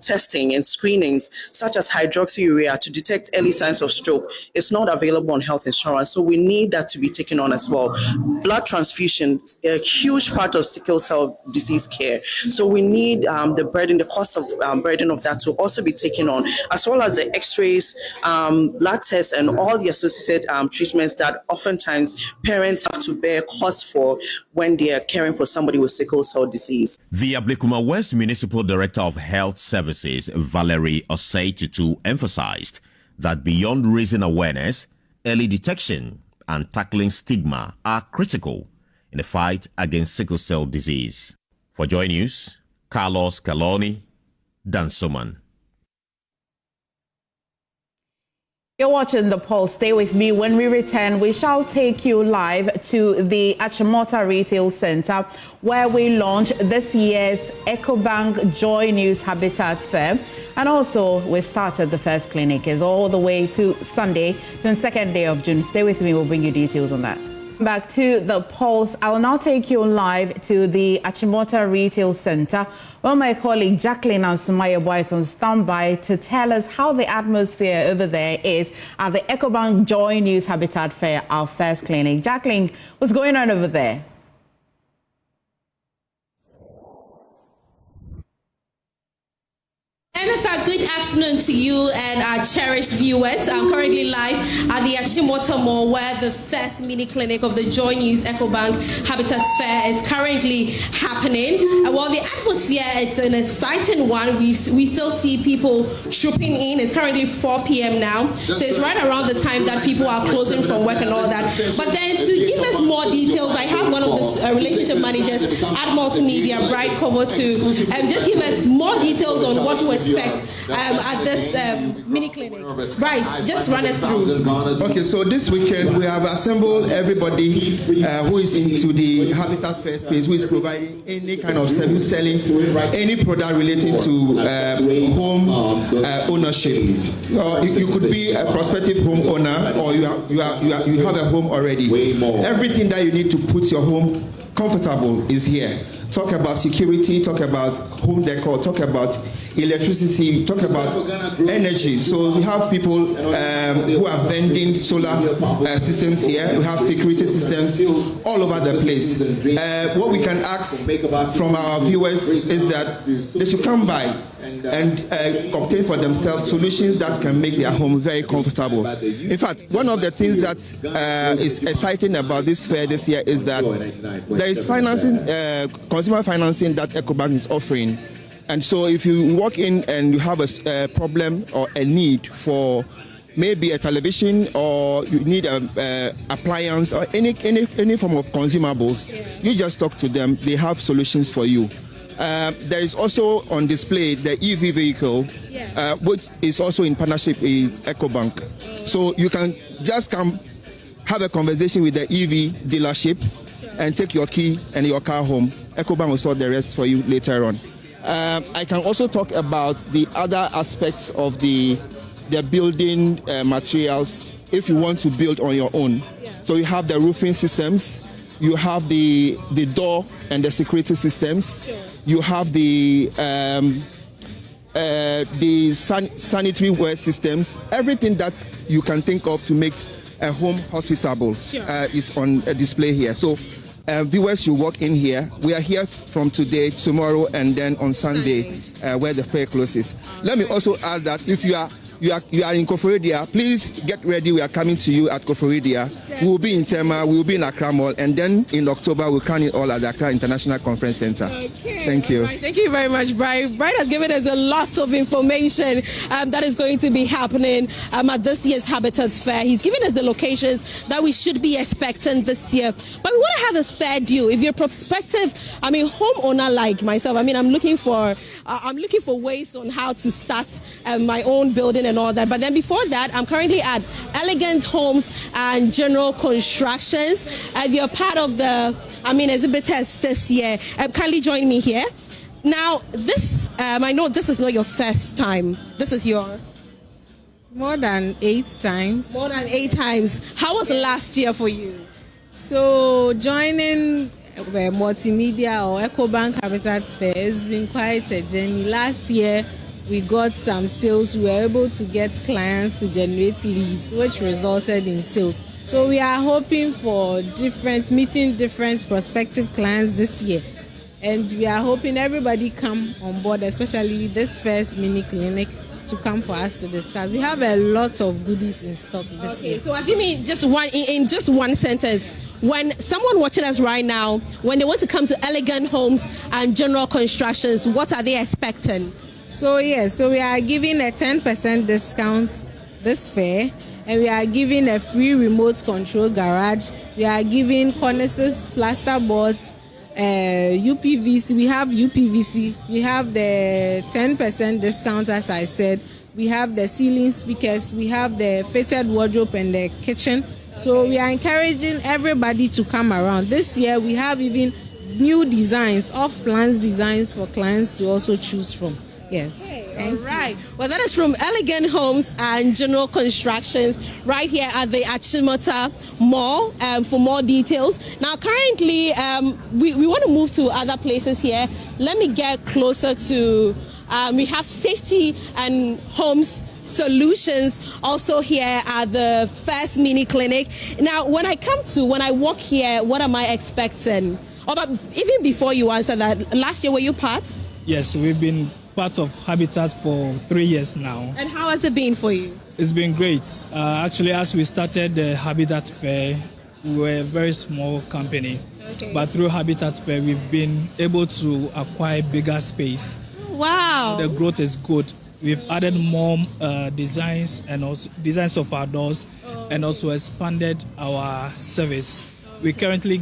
[SPEAKER 18] testing and screenings, such as hydroxyurea to detect early signs of stroke, is not available on health insurance. So we need that to be taken on as well. Blood transfusion, a huge part of sickle cell disease care. So we need the burden, the cost of burden of that to also be taken on, as well as the x-rays, blood tests, and all the associated treatments that oftentimes parents have to bear costs for when they are caring for somebody with sickle cell disease.
[SPEAKER 15] The Ablekuma West Municipal Director of Health Services, Valerie Osei-Tutu, emphasized that beyond raising awareness, early detection and tackling stigma are critical in the fight against sickle cell disease. For Joy News, Carlos Caloni, Dansoman.
[SPEAKER 3] You're watching The Pulse. Stay with me. When we return, we shall take you live to the Achimota Retail Center, where we launch this year's EcoBank Joy News Habitat Fair. And also, we've started the first clinic. It's all the way to Sunday, the 2nd day of June. Stay with me. We'll bring you details on that. Back to The Pulse. I'll now take you live to the Achimota Retail Center, where my colleague Jacqueline Ansumayebo is on standby to tell us how the atmosphere over there is at the EcoBank Joy News Habitat Fair, our first clinic. Jacqueline, what's going on over there?
[SPEAKER 19] MFA, good afternoon to you and our cherished viewers. I'm currently live at the Achimota Mall, where the first mini clinic of the Joy News EcoBank Habitat Fair is currently happening. And while the atmosphere is an exciting one, we still see people trooping in. It's currently 4 p.m. now, so it's right around the time that people are closing from work and all that. But then to give us more details, I have one of the relationship managers at Multimedia, Bright Cover, to just give us more details on what to expect at this mini clinic. Right, just run us through.
[SPEAKER 20] Okay, so this weekend we have assembled everybody who is into the Habitat Fair space, who is providing any kind of service, selling any product relating to home ownership. You could be a prospective home owner, or you have a home already. Everything that you need to put your home comfortable is here. Talk about security, talk about home decor, talk about electricity, talk about energy. So we have people who are vending solar systems here. We have security systems all over the place. What we can ask from our viewers is that they should come by and obtain for themselves solutions that can make their home very comfortable. In fact, one of the things that is exciting about this fair this year is that there is financing, consumer financing that EcoBank is offering. And so if you walk in and you have a problem or a need for maybe a television, or you need a appliance, or any form of consumables, you just talk to them. They have solutions for you. There is also on display the EV vehicle, which is also in partnership with EcoBank. So you can just come have a conversation with the EV dealership and take your key and your car home. EcoBank will sort the rest for you later on. I can also talk about the other aspects of the building materials if you want to build on your own. So you have the roofing systems, you have the door and the security systems, you have the sanitary ware systems. Everything that you can think of to make a home hospitable is on a display here. So viewers should walk in here. We are here from today, tomorrow, and then on Sunday, where the fair closes. Let me also add that if you are in Koforidua, please get ready. We are coming to you at Koforidua. We will be in Tema, we will be in Accra Mall, and then in October we'll crown it all at the Accra International Conference Center. Okay, thank you.
[SPEAKER 19] Right. Thank you very much, Brian. Brian has given us a lot of information that is going to be happening at this year's Habitat Fair. He's given us the locations that we should be expecting this year. But we want to have a fair deal. If you're prospective, homeowner like myself, I'm looking for ways on how to start my own building and all that. But then before that, I'm currently at Elegant Homes and General Constructions, and you're part of the exhibitors this year. Kindly join me here. Now, this I know this is not your first time. This is your
[SPEAKER 21] more than 8 times.
[SPEAKER 19] More than 8 times. How was last year for you?
[SPEAKER 21] So joining Multimedia or EcoBank Habitat Fair has been quite a journey. Last year, we got some sales. We were able to get clients to generate leads, which resulted in sales. So we are hoping for meeting different prospective clients this year. And we are hoping everybody come on board, especially this first mini clinic, to come for us to discuss. We have a lot of goodies in stock this year.
[SPEAKER 19] So assuming in just one sentence, when someone watching us right now, when they want to come to Elegant Homes and General Constructions, what are they expecting?
[SPEAKER 21] So we are giving a 10% discount this fair, and we are giving a free remote control garage. We are giving cornices, plaster boards, UPVC. We have UPVC. We have the 10% discount, as I said. we have the ceiling speakers, we have the fitted wardrobe and the kitchen. So we are encouraging everybody to come around. This year we have even new designs, off-plans designs for clients to also choose from. Yes.
[SPEAKER 19] All right. Well, that is from Elegant Homes and General Constructions right here at the Achimota Mall. For more details. Now, currently, we want to move to other places here. Let me get closer to, we have Safety and Homes Solutions also here at the first mini clinic. Now, when I walk here, what am I expecting? Oh, but even before you answer that, last year were you part?
[SPEAKER 1] Yes, we've been part of Habitat for 3 years now.
[SPEAKER 19] And how has it been for you?
[SPEAKER 1] It's been great. Actually, as we started the Habitat Fair, we were a very small company. Okay. But through Habitat Fair, we've been able to acquire bigger space.
[SPEAKER 19] Wow.
[SPEAKER 1] The growth is good. We've added more designs and also designs of our doors and also expanded our service. We currently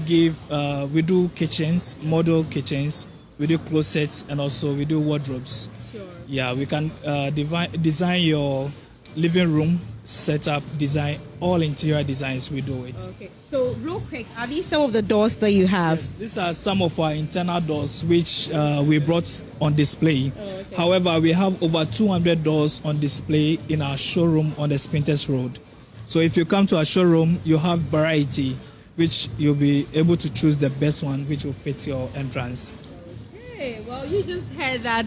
[SPEAKER 1] we do kitchens, model kitchens, we do closets, and also we do wardrobes.
[SPEAKER 19] Sure.
[SPEAKER 1] Yeah, we can design your living room, setup, design, all interior designs, we do it.
[SPEAKER 19] Okay. So real quick, are these some of the doors that you have?
[SPEAKER 1] Yes, these are some of our internal doors which we brought on display. Okay. However, we have over 200 doors on display in our showroom on the Spinters Road. So if you come to our showroom, you have variety, which you'll be able to choose the best one which will fit your entrance.
[SPEAKER 19] Okay, well, you just heard that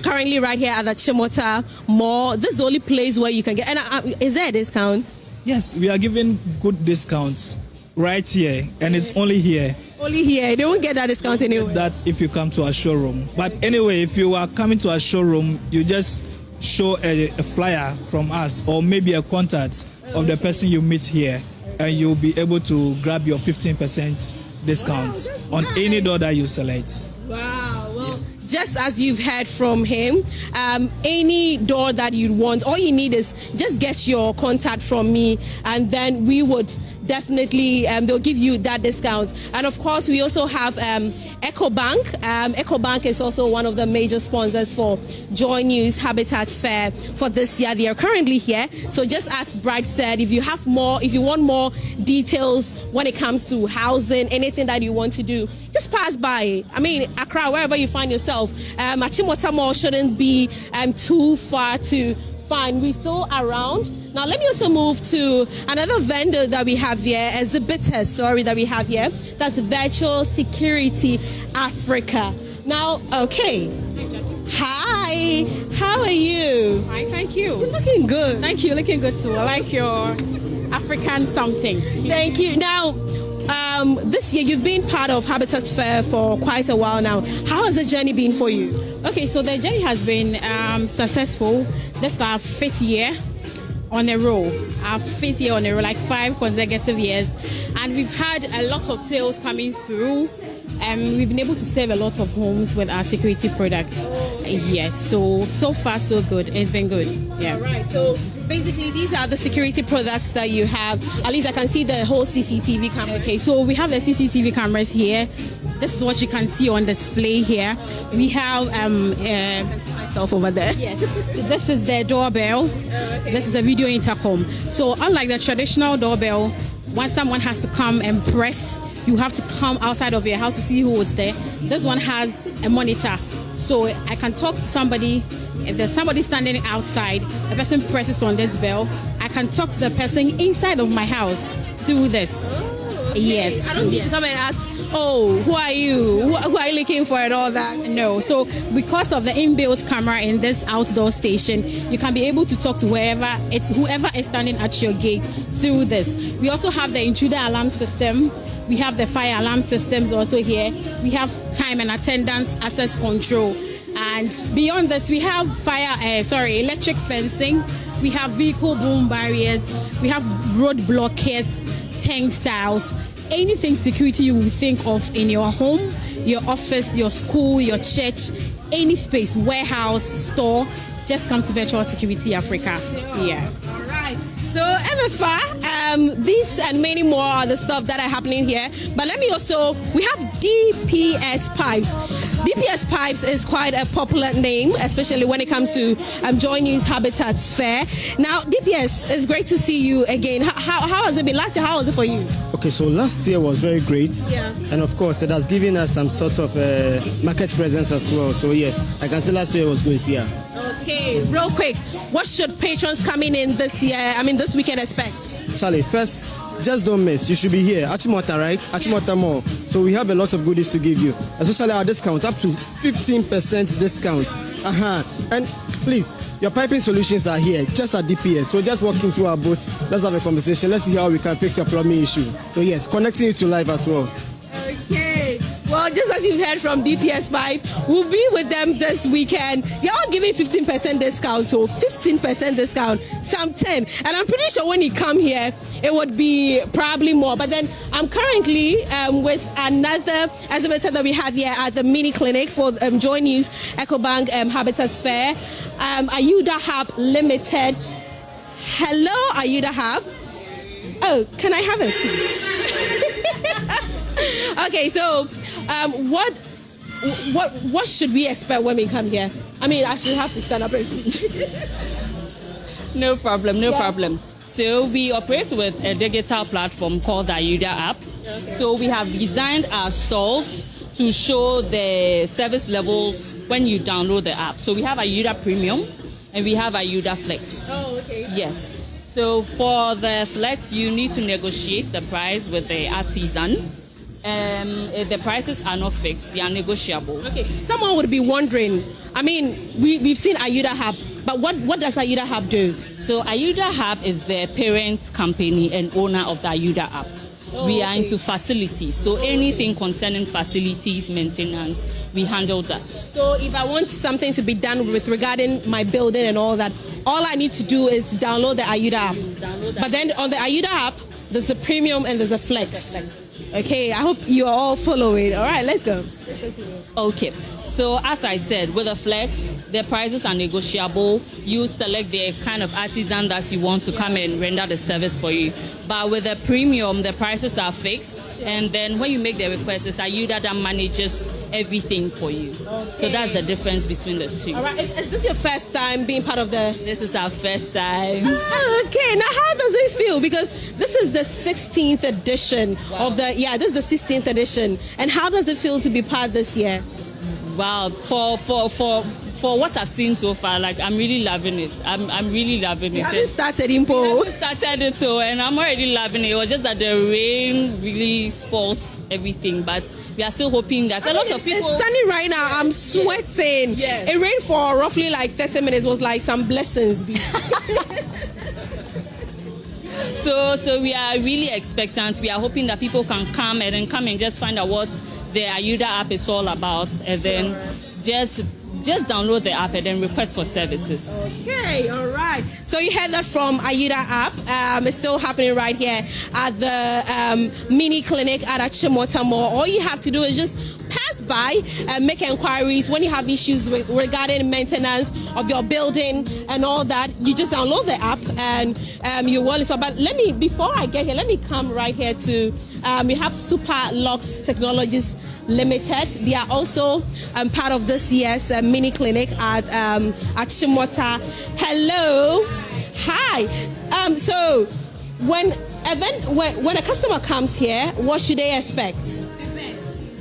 [SPEAKER 19] currently right here at the Chimota Mall, this is the only place where you can get, and is there a discount?
[SPEAKER 1] Yes, we are giving good discounts right here, and it's only here.
[SPEAKER 19] Only here, they won't get that discount anyway.
[SPEAKER 1] That's if you come to our showroom. But anyway, if you are coming to our showroom, you just show a flyer from us or maybe a contact of the person you meet here, and you'll be able to grab your 15% discount on any door that you select.
[SPEAKER 19] Wow. Well, just as you've heard from him, any door that you want, all you need is just get your contact from me, and then we would definitely, they'll give you that discount. And of course, we also have EcoBank. EcoBank is also one of the major sponsors for Joy News Habitat Fair for this year. They are currently here. So just as Bright said, if you want more details when it comes to housing, anything that you want to do, just pass by. I mean, Accra, wherever you find yourself, Achimota Mall shouldn't be too far to find. We're still around. Now, let me also move to another vendor that we have here, exhibitors, that we have here. That's Virtual Security Africa. Now, okay. Hi, how are you?
[SPEAKER 22] Fine, thank you.
[SPEAKER 19] You're looking good.
[SPEAKER 22] Thank you, looking good too. I like your African something.
[SPEAKER 19] Thank you. Now, this year you've been part of Habitat Fair for quite a while now. How has the journey been for you?
[SPEAKER 22] Okay, so the journey has been successful. This is our 5th year on a row. Our 5th year on a row, like 5 consecutive years. And we've had a lot of sales coming through. We've been able to save a lot of homes with our security products. Yes, so far so good. It's been good. Yeah.
[SPEAKER 19] All right. So basically, these are the security products that you have. At least I can see the whole CCTV camera.
[SPEAKER 22] Okay, so we have the CCTV cameras here. This is what you can see on display here. We have
[SPEAKER 19] myself over there.
[SPEAKER 22] Yes. This is the doorbell. Okay. This is a video intercom. So unlike the traditional doorbell, once someone has to come and press, you have to come outside of your house to see who was there. This one has a monitor. So I can talk to somebody. If there's somebody standing outside, the person presses on this bell. I can talk to the person inside of my house through this.
[SPEAKER 19] Okay.
[SPEAKER 22] Yes.
[SPEAKER 19] I don't need to come and ask, who are you? Who are you looking for and all that?
[SPEAKER 22] No. So because of the inbuilt camera in this outdoor station, you can be able to talk to whoever is standing at your gate through this. We also have the intruder alarm system. We have the fire alarm systems also here. We have time and attendance access control. And beyond this, we have electric fencing. We have vehicle boom barriers. We have road blockers, turnstiles, anything security you will think of in your home, your office, your school, your church, any space, warehouse, store. Just come to Virtual Security Africa. Yeah.
[SPEAKER 19] All right. So, MFA, these and many more are the stuff that are happening here. But we have DPS pipes. DPS Pipes is quite a popular name, especially when it comes to Joy News Habitats Fair. Now, DPS, it's great to see you again. How has it been? Last year, how was it for you?
[SPEAKER 4] Okay, so last year was very great.
[SPEAKER 19] Yeah.
[SPEAKER 4] And of course, it has given us some sort of market presence as well. So yes, I can say last year was great, yeah.
[SPEAKER 19] Okay, real quick, what should patrons coming in this weekend expect?
[SPEAKER 4] Charlie, first, just don't miss. You should be here. Achimota, right? Achimota Mall. So we have a lot of goodies to give you, especially our discount, up to 15% discount. And please, your piping solutions are here, just at DPS. So just walk into our booth. Let's have a conversation. Let's see how we can fix your plumbing issue. So yes, connecting you to live as well.
[SPEAKER 19] Okay. Well, just as you heard from DPS Pipe, we'll be with them this weekend. They're all giving 15% discount, so 15% discount, some 10. And I'm pretty sure when you come here, it would be probably more. But then I'm currently with another exhibitor that we have here at the mini clinic for Joy News EcoBank Habitats Fair, Ayuda Hub Limited. Hello, Ayuda Hub. Oh, can I have a seat? Okay, so what should we expect when we come here? I mean, I should have to stand up and speak.
[SPEAKER 6] No problem. So we operate with a digital platform called the Ayuda app. Okay. So we have designed our stalls to show the service levels when you download the app. So we have Ayuda Premium and we have Ayuda Flex.
[SPEAKER 19] Oh, okay.
[SPEAKER 6] Yes. So for the Flex, you need to negotiate the price with the artisan. The prices are not fixed, they are negotiable.
[SPEAKER 19] Okay, someone would be wondering, I mean, we've seen Ayuda Hub, but what does Ayuda Hub do?
[SPEAKER 6] So Ayuda Hub is the parent company and owner of the Ayuda app. We are into facilities, so anything concerning facilities, maintenance, we handle that.
[SPEAKER 19] So if I want something to be done with regarding my building and all that, all I need to do is download the Ayuda app. But then on the Ayuda app, there's a premium and there's a flex. Okay, I hope you are all following. All right, let's go.
[SPEAKER 6] Okay, so as I said, with a flex, the prices are negotiable. You select the kind of artisan that you want to come and render the service for you. But with a premium, the prices are fixed. And then when you make the request, it's Ayuda that manages everything for you. Okay. So that's the difference between the two.
[SPEAKER 19] All right, is this your first time being part of the...
[SPEAKER 6] This is our first time.
[SPEAKER 19] Okay, now how does it feel? Because this is the 16th edition of the... Yeah, this is the 16th edition. And how does it feel to be part this year?
[SPEAKER 6] Wow, for what I've seen so far, like I'm really loving it. I'm really loving it.
[SPEAKER 19] You haven't started, Impo.
[SPEAKER 6] I started it too, and I'm already loving it. It was just that the rain really spoils everything, but we are still hoping that a lot of people...
[SPEAKER 19] It's sunny right now. I'm sweating.
[SPEAKER 6] Yes.
[SPEAKER 19] It rained for roughly like 30 minutes. It was like some blessings.
[SPEAKER 6] So we are really expectant. We are hoping that people can come and just find out what the Ayuda app is all about, and then just download the app and then request for services.
[SPEAKER 19] Okay, all right. So you heard that from Ayuda app. It's still happening right here at the mini clinic at Achimota Mall. All you have to do is just pass by and make inquiries when you have issues regarding maintenance of your building and all that. You just download the app and you will. But before I get here, let me come right here to, we have Super Locks Technologies Limited. They are also part of this year's mini clinic at Chimota. Hello, hi. So when a customer comes here, what should they expect?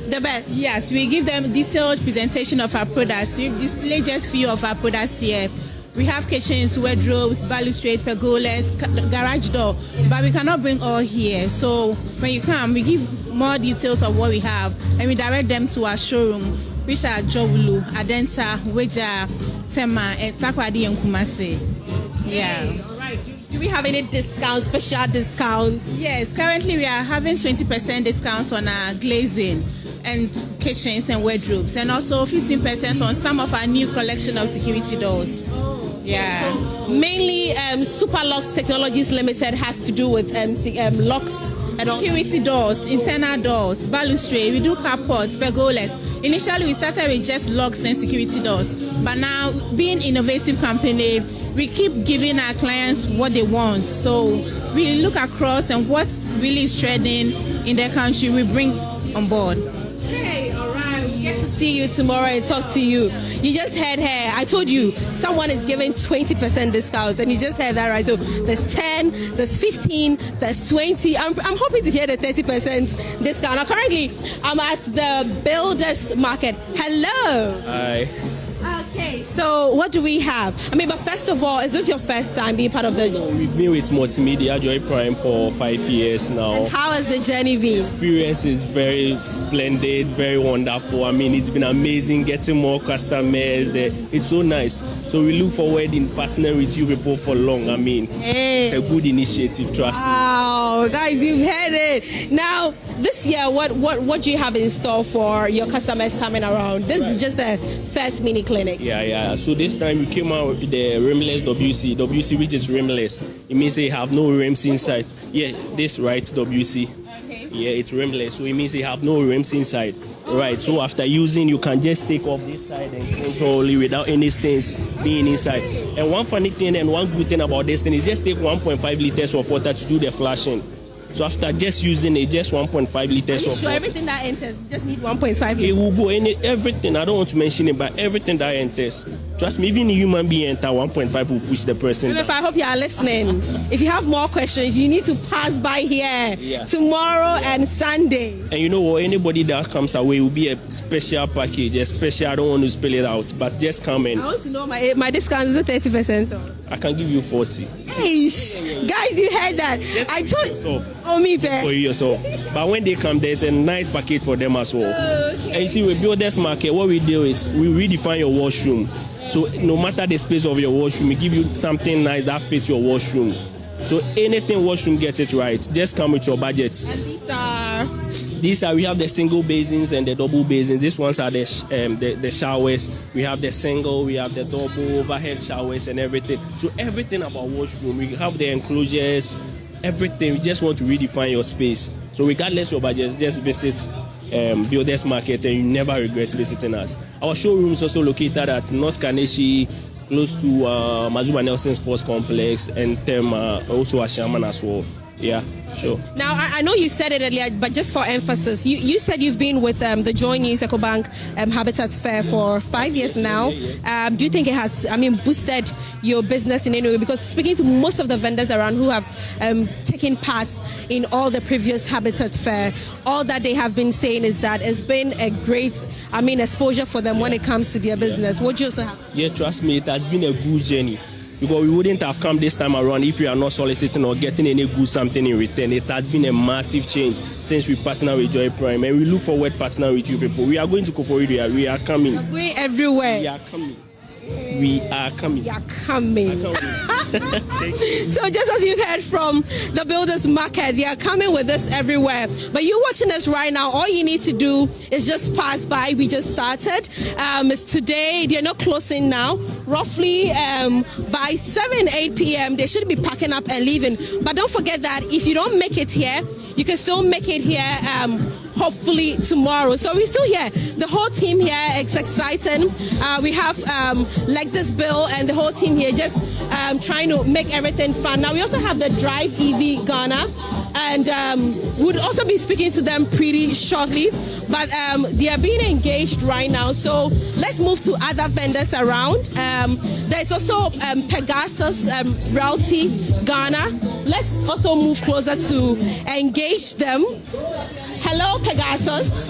[SPEAKER 19] The best.
[SPEAKER 22] Yes, we give them detailed presentation of our products. We display just few of our products here. We have kitchens, wardrobes, balustrade, pergolas, garage door, but we cannot bring all here. So when you come, we give more details of what we have, and we direct them to our showroom, which are Jowulu, Adenta, Weja, Tema, and Takwadi and Kumasi. Yeah.
[SPEAKER 19] All right. Do we have any discount, special discount?
[SPEAKER 22] Yes, currently we are having 20% discounts on our glazing and kitchens and wardrobes, and also 15% on some of our new collection of security doors. Yeah.
[SPEAKER 19] So mainly Super Locks Technologies Limited has to do with locks and all.
[SPEAKER 22] Security doors, internal doors, balustrade, we do carports, pergolas. Initially we started with just locks and security doors, but now being innovative company, we keep giving our clients what they want. So we look across and what's really trending in the country, we bring on board.
[SPEAKER 19] Okay, all right. We get to see you tomorrow and talk to you. You just heard her. I told you someone is giving 20% discount, and you just heard that, right? So there's 10, there's 15, there's 20. I'm hoping to hear the 30% discount. Now, currently, I'm at the Builders Market. Hello.
[SPEAKER 5] Hi.
[SPEAKER 19] Okay, so what do we have? I mean, but first of all, is this your first time being part of the...
[SPEAKER 5] We've been with Multimedia Joy Prime for 5 years now.
[SPEAKER 19] And how has the journey been?
[SPEAKER 5] Experience is very splendid, very wonderful. I mean, it's been amazing getting more customers there. It's so nice. So we look forward in partnering with you people for long. I mean, It's a good initiative, trust me.
[SPEAKER 19] Wow, guys, you've heard it. Now, this year, what do you have in store for your customers coming around? This is just the first mini clinic.
[SPEAKER 5] Yeah. So this time we came out with the rimless WC. WC, which is rimless. It means they have no rims inside. Yeah, this right, WC. Okay. Yeah, it's rimless. So it means they have no rims inside. Right. So after using, you can just take off this side and control it without any stains being inside. And one funny thing and one good thing about this thing is just take 1.5 liters of water to do the flashing. So after just using it, just 1.5 liters of water.
[SPEAKER 19] Everything that enters, you just need 1.5 liters?
[SPEAKER 5] It will go in everything. I don't want to mention it, but everything that enters. Trust me, even a human being enter 1.5 will push the person down.
[SPEAKER 19] If I hope you are listening. If you have more questions, you need to pass by here tomorrow and Sunday.
[SPEAKER 5] And you know what? Anybody that comes away will be a special package, a special. I don't want to spell it out, but just come in.
[SPEAKER 19] I want to know my discount is 30%. So.
[SPEAKER 5] I can give you 40.
[SPEAKER 19] Eish. Guys, you heard that.
[SPEAKER 5] Just
[SPEAKER 19] I told
[SPEAKER 5] yourself.
[SPEAKER 19] Oh, me pay.
[SPEAKER 5] For yourself. But when they come, there's a nice package for them as well. Okay. And you see, with Builders Market, what we do is we redefine your washroom. So no matter the space of your washroom, we give you something nice that fits your washroom. So anything washroom gets it right. Just come with your budget.
[SPEAKER 19] And
[SPEAKER 5] these are we have the single basins and the double basins. These ones are the showers. We have the single, we have the double overhead showers and everything. So everything about washroom, we have the enclosures, everything. We just want to redefine your space. So regardless of your budget, just visit Builders Market and you never regret visiting us. Our showroom is also located at North Kaneshi, close to Mazuba Nelson Sports Complex, and also Ashaman as well. Yeah, sure.
[SPEAKER 19] Now, I know you said it earlier, but just for emphasis, you said you've been with the Joy News EcoBank Habitat Fair for 5 years now. Do you think it has, boosted your business in any way? Because speaking to most of the vendors around who have taken part in all the previous Habitat Fair, all that they have been saying is that it's been a great, exposure for them when it comes to their business. What do you also have?
[SPEAKER 5] Yeah, trust me, it has been a good journey. Because we wouldn't have come this time around if we are not soliciting or getting any good something in return. It has been a massive change since we partnered with Joy Prime, and we look forward to partnering with you people. We are going to Koforidua. We are coming.
[SPEAKER 19] We're going everywhere.
[SPEAKER 5] We are coming. We are coming.
[SPEAKER 19] We are coming. So just as you heard from the Builders Market, they are coming with us everywhere. But you watching us right now, all you need to do is just pass by. We just started. It's today. They're not closing now. Roughly by 8 p.m. they should be packing up and leaving. But don't forget that if you don't make it here, you can still make it here hopefully tomorrow. So we're still here. The whole team here, it's exciting. We have Lexus Bill and the whole team here just trying to make everything fun. Now we also have the Drive EV Ghana, and we'll also be speaking to them pretty shortly, but they are being engaged right now. So let's move to other vendors around. There's also Pegasus Realty Ghana. Let's also move closer to engage them. Hello, Pegasus.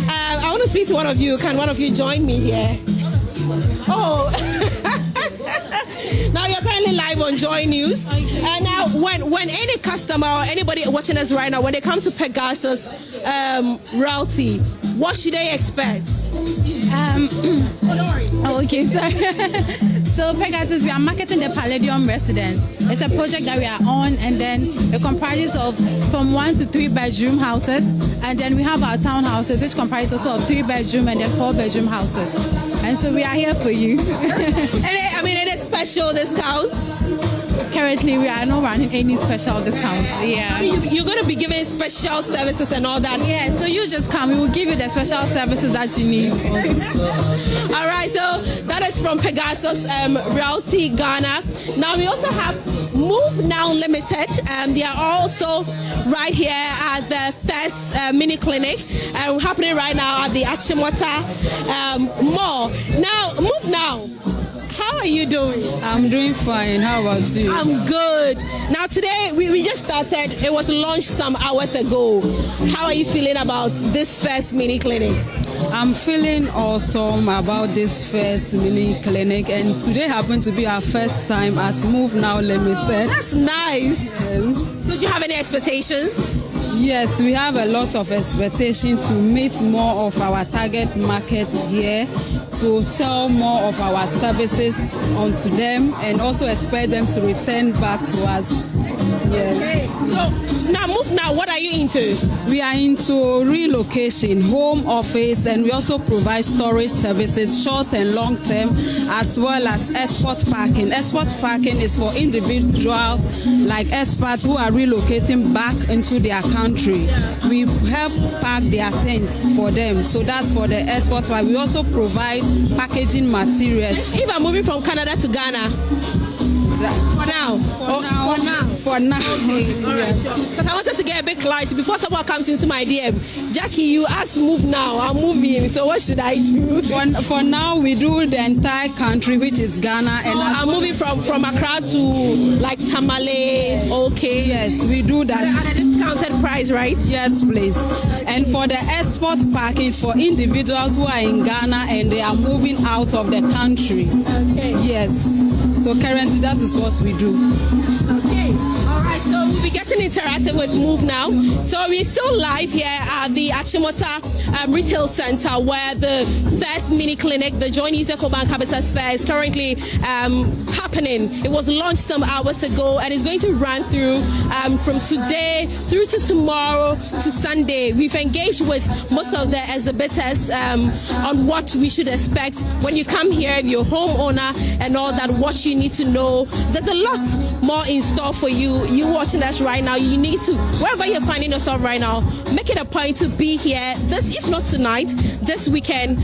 [SPEAKER 19] I want to speak to one of you. Can one of you join me here? Oh. Now you're currently live on Joy News. And now when any customer or anybody watching us right now, when they come to Pegasus Realty, what should they expect?
[SPEAKER 22] Okay, sorry. So Pegasus, we are marketing the Palladium Residence. It's a project that we are on, and then it comprises of from 1 to 3 bedroom houses, and then we have our townhouses, which comprise also of 3 bedroom and then 4 bedroom houses. And so we are here for you.
[SPEAKER 19] Any special discounts?
[SPEAKER 22] Currently, we are not running any special discounts. Yeah.
[SPEAKER 19] You're going to be giving special services and all that?
[SPEAKER 22] Yeah, so you just come. We will give you the special services that you need.
[SPEAKER 19] All right, so that is from Pegasus Realty Ghana. Now we also have Move Now Limited. They are also right here at the first mini clinic happening right now at the Achimota Mall. Now, Move Now. How are you doing?
[SPEAKER 7] I'm doing fine. How about you?
[SPEAKER 19] I'm good. Now today we just started. It was launched some hours ago. How are you feeling about this first mini clinic?
[SPEAKER 7] I'm feeling awesome about this first mini clinic, and today happened to be our first time as Move Now Limited.
[SPEAKER 19] That's nice. Yes. So do you have any expectations?
[SPEAKER 7] Yes, we have a lot of expectation to meet more of our target market here, to sell more of our services onto them, and also expect them to return back to us. Yes.
[SPEAKER 19] Okay. So now, Move Now, what are you into?
[SPEAKER 7] We are into relocation, home office, and we also provide storage services, short and long term, as well as export parking. Export parking is for individuals like expats who are relocating back into their country. We help park their tents for them, so that's for the export part. We also provide packaging materials.
[SPEAKER 19] If I'm moving from Canada to Ghana, for now.
[SPEAKER 7] For now.
[SPEAKER 19] Okay. All right. Because I wanted to get a bit clarity before someone comes into my DM. Jackie, you asked Move Now. I'm moving. So what should I do?
[SPEAKER 7] For now, we do the entire country, which is Ghana. And
[SPEAKER 19] I'm moving from Accra to like Tamale. Okay.
[SPEAKER 7] Yes, we do that.
[SPEAKER 19] At a discounted price, right?
[SPEAKER 7] Yes, please. And for the export package for individuals who are in Ghana and they are moving out of the country.
[SPEAKER 19] Okay.
[SPEAKER 7] Yes. So currently, that is what we do.
[SPEAKER 19] Okay. All right. So we'll be getting interactive with Move Now. So we're still live here at the Achimota Retail Center, where the first mini clinic, the Joint Use EcoBank Habitat Fair, is currently happening. It was launched some hours ago and it's going to run through from today through to tomorrow to Sunday. We've engaged with most of the exhibitors on what we should expect when you come here, if you're a homeowner and all that, what you need to know. There's a lot more in store for you. You watching us right now, you need to, wherever you're finding yourself right now, make it a point to be here this, if not tonight, this weekend,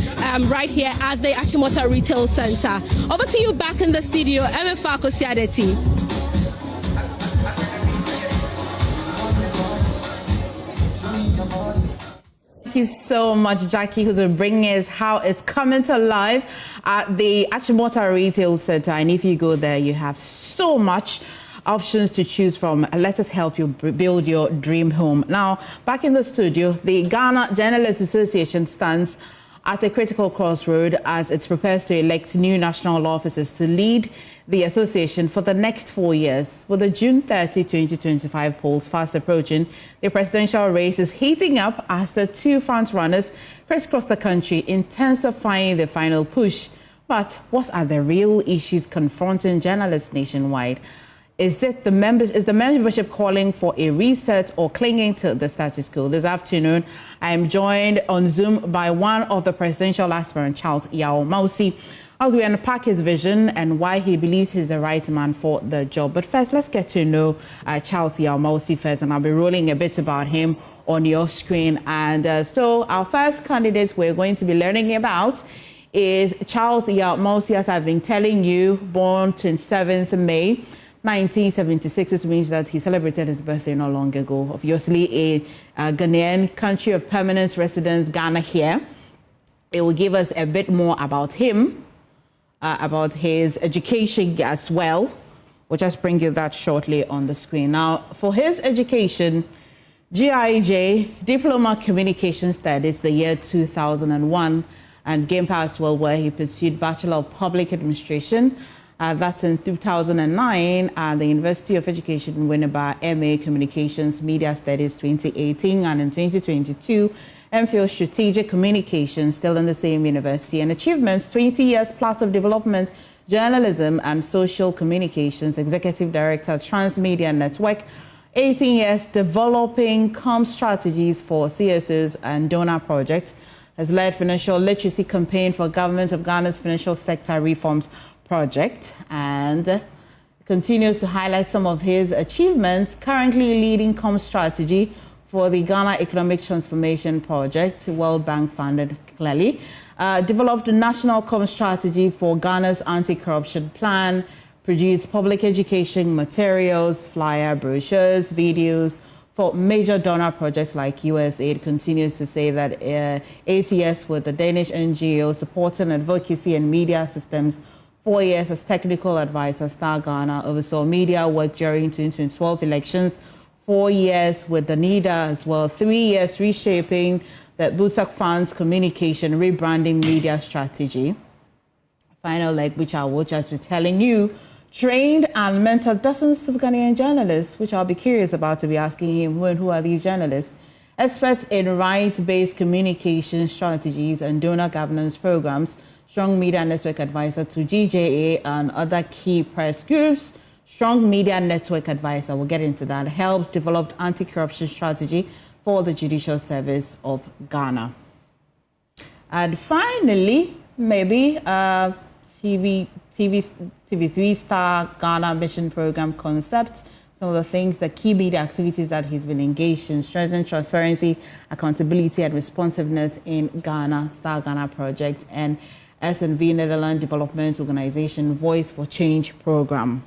[SPEAKER 19] right here at the Achimota Retail Center. Over to you back in the studio, MFA Kosiadeti.
[SPEAKER 3] Thank you so much, Jackie, who's bringing us how it's coming to life at the Achimota Retail Center. And if you go there, you have so much options to choose from. Let us help you build your dream home. Now, back in the studio, the Ghana Journalists Association stands at a critical crossroad as it prepares to elect new national officers to lead the association for the next 4 years. With the June 30, 2025 polls fast approaching, the presidential race is heating up as the two front-runners crisscross the country, intensifying the final push. But what are the real issues confronting journalists nationwide? Is the membership calling for a reset or clinging to the status quo? This afternoon, I am joined on Zoom by one of the presidential aspirants, Charles Yao Mausi, as we unpack his vision and why he believes he's the right man for the job. But first, let's get to know Charles Yao Mausi first, and I'll be rolling a bit about him on your screen. And so our first candidate we're going to be learning about is Charles Yao Mausi, as I've been telling you, born 27th May 1976, which means that he celebrated his birthday not long ago. Obviously, a Ghanaian, country of permanent residence, Ghana here. It will give us a bit more about him, about his education as well. We'll just bring you that shortly on the screen. Now, for his education, GIJ, Diploma Communication Studies, the year 2001, and Game Pass World, where he pursued Bachelor of Public Administration. That's in 2009, at the University of Education in Winneba, MA Communications Media Studies 2018, and in 2022, MPhil Strategic Communications, still in the same university. And achievements, 20 years plus of development, journalism and social communications, Executive Director, Transmedia Network, 18 years developing comm strategies for CSOs and donor projects, has led financial literacy campaign for Government of Ghana's financial sector reforms project, and continues to highlight some of his achievements, currently leading comm strategy for the Ghana Economic Transformation Project, World Bank funded clearly, developed a national comm strategy for Ghana's anti-corruption plan, produce public education materials, flyer, brochures, videos for major donor projects like USAID. Continues to say that ATS with the Danish NGO supporting advocacy and media systems, 4 years as technical advisor, Star Ghana oversaw media work during 2012 elections, 4 years with the NIDA as well, 3 years reshaping the Busak Fund's communication, rebranding media strategy. Final leg, which I will just be telling you, trained and mentored dozens of Ghanaian journalists, which I'll be curious about to be asking him who are these journalists. Experts in right-based communication strategies and donor governance programs, strong media network advisor to GJA and other key press groups, strong media network advisor, we'll get into that, helped develop anti-corruption strategy for the Judicial Service of Ghana. And finally, maybe TV3 Star Ghana Mission Program concepts, some of the things, the key media activities that he's been engaged in, strengthening transparency, accountability, and responsiveness in Ghana, Star Ghana Project, and SNV Netherlands Development Organization Voice for Change Program.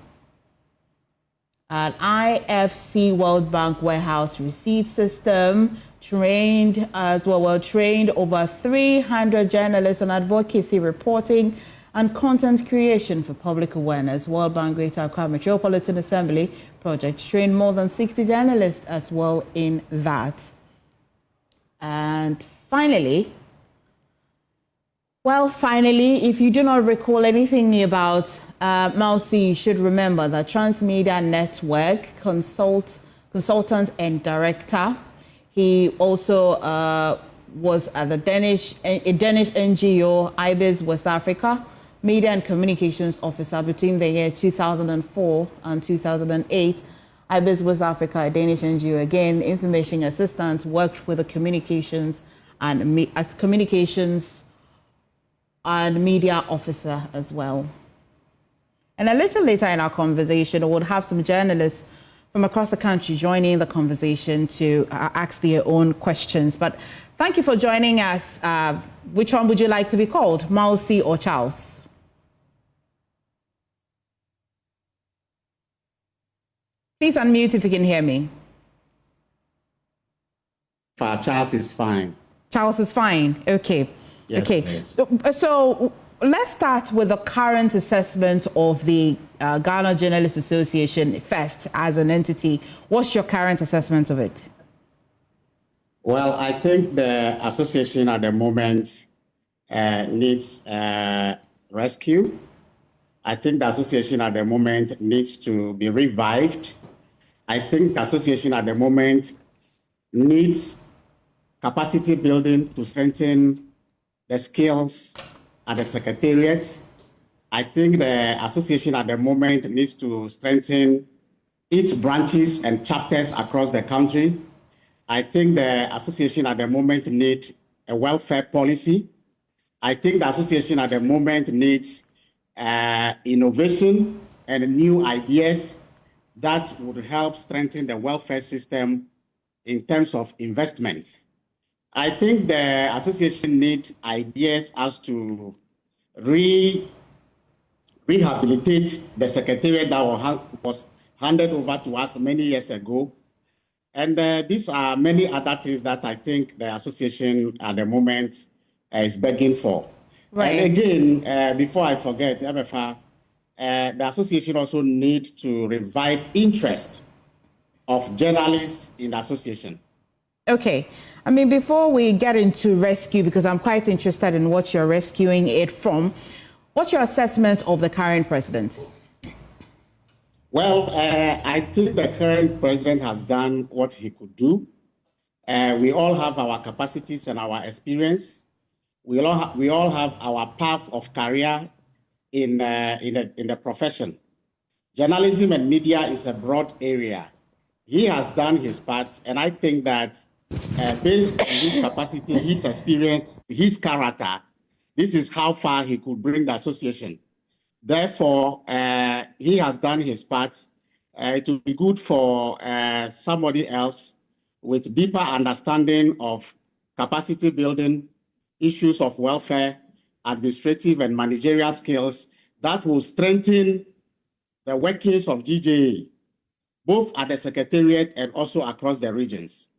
[SPEAKER 3] At IFC World Bank Warehouse Receipt System, trained over 300 journalists on advocacy reporting and content creation for public awareness. World Bank Greater Accra Metropolitan Assembly project trained more than 60 journalists as well in that. And finally, if you do not recall anything about Malsi, you should remember that Transmedia Network consultant and director. He also was at the Danish NGO IBIS West Africa, Media and Communications Officer between the year 2004 and 2008. IBIS West Africa, a Danish NGO, again, information assistant, worked with the communications and as communications and media officer as well. And a little later in our conversation, we'll have some journalists from across the country joining the conversation to ask their own questions. But thank you for joining us. Which one would you like to be called, Malsi or Charles? Please unmute if you can hear me.
[SPEAKER 8] Charles is fine.
[SPEAKER 3] Charles is fine. Okay.
[SPEAKER 8] Yes,
[SPEAKER 3] okay.
[SPEAKER 8] Please.
[SPEAKER 3] So let's start with the current assessment of the Ghana Journalists Association first as an entity. What's your current assessment of it?
[SPEAKER 8] Well, I think the association at the moment needs rescue. I think the association at the moment needs to be revived. I think the association at the moment needs capacity building to strengthen the skills at the secretariat. I think the association at the moment needs to strengthen its branches and chapters across the country. I think the association at the moment needs a welfare policy. I think the association at the moment needs innovation and new ideas that would help strengthen the welfare system in terms of investment. I think the association needs ideas as to rehabilitate the secretariat that was handed over to us many years ago. And these are many other things that I think the association at the moment is begging for. Right. And again, before I forget, MFA, the association also needs to revive interest of journalists in the association.
[SPEAKER 3] Okay. I mean, before we get into rescue, because I'm quite interested in what you're rescuing it from, what's your assessment of the current president?
[SPEAKER 8] Well, I think the current president has done what he could do. We all have our capacities and our experience. We all have our path of career in the profession. Journalism and media is a broad area. He has done his part, and I think that based on his capacity, his experience, his character, this is how far he could bring the association. Therefore, he has done his part. It would be good for somebody else with deeper understanding of capacity building, issues of welfare, administrative and managerial skills that will strengthen the workings of GJA, both at the Secretariat and also across the regions.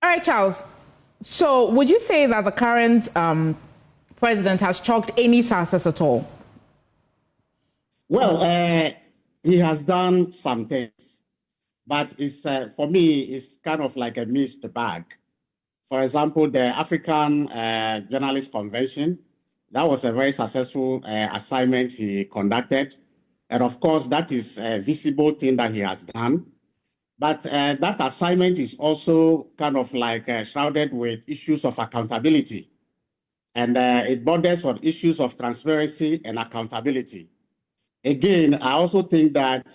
[SPEAKER 3] All right, Charles. So would you say that the current president has chalked any success at all?
[SPEAKER 8] Well, he has done some things, but it's for me, it's kind of like a mixed bag. For example, the African Journalist Convention, that was a very successful assignment he conducted. And of course, that is a visible thing that he has done. But that assignment is also kind of like shrouded with issues of accountability. And it borders on issues of transparency and accountability. Again, I also think that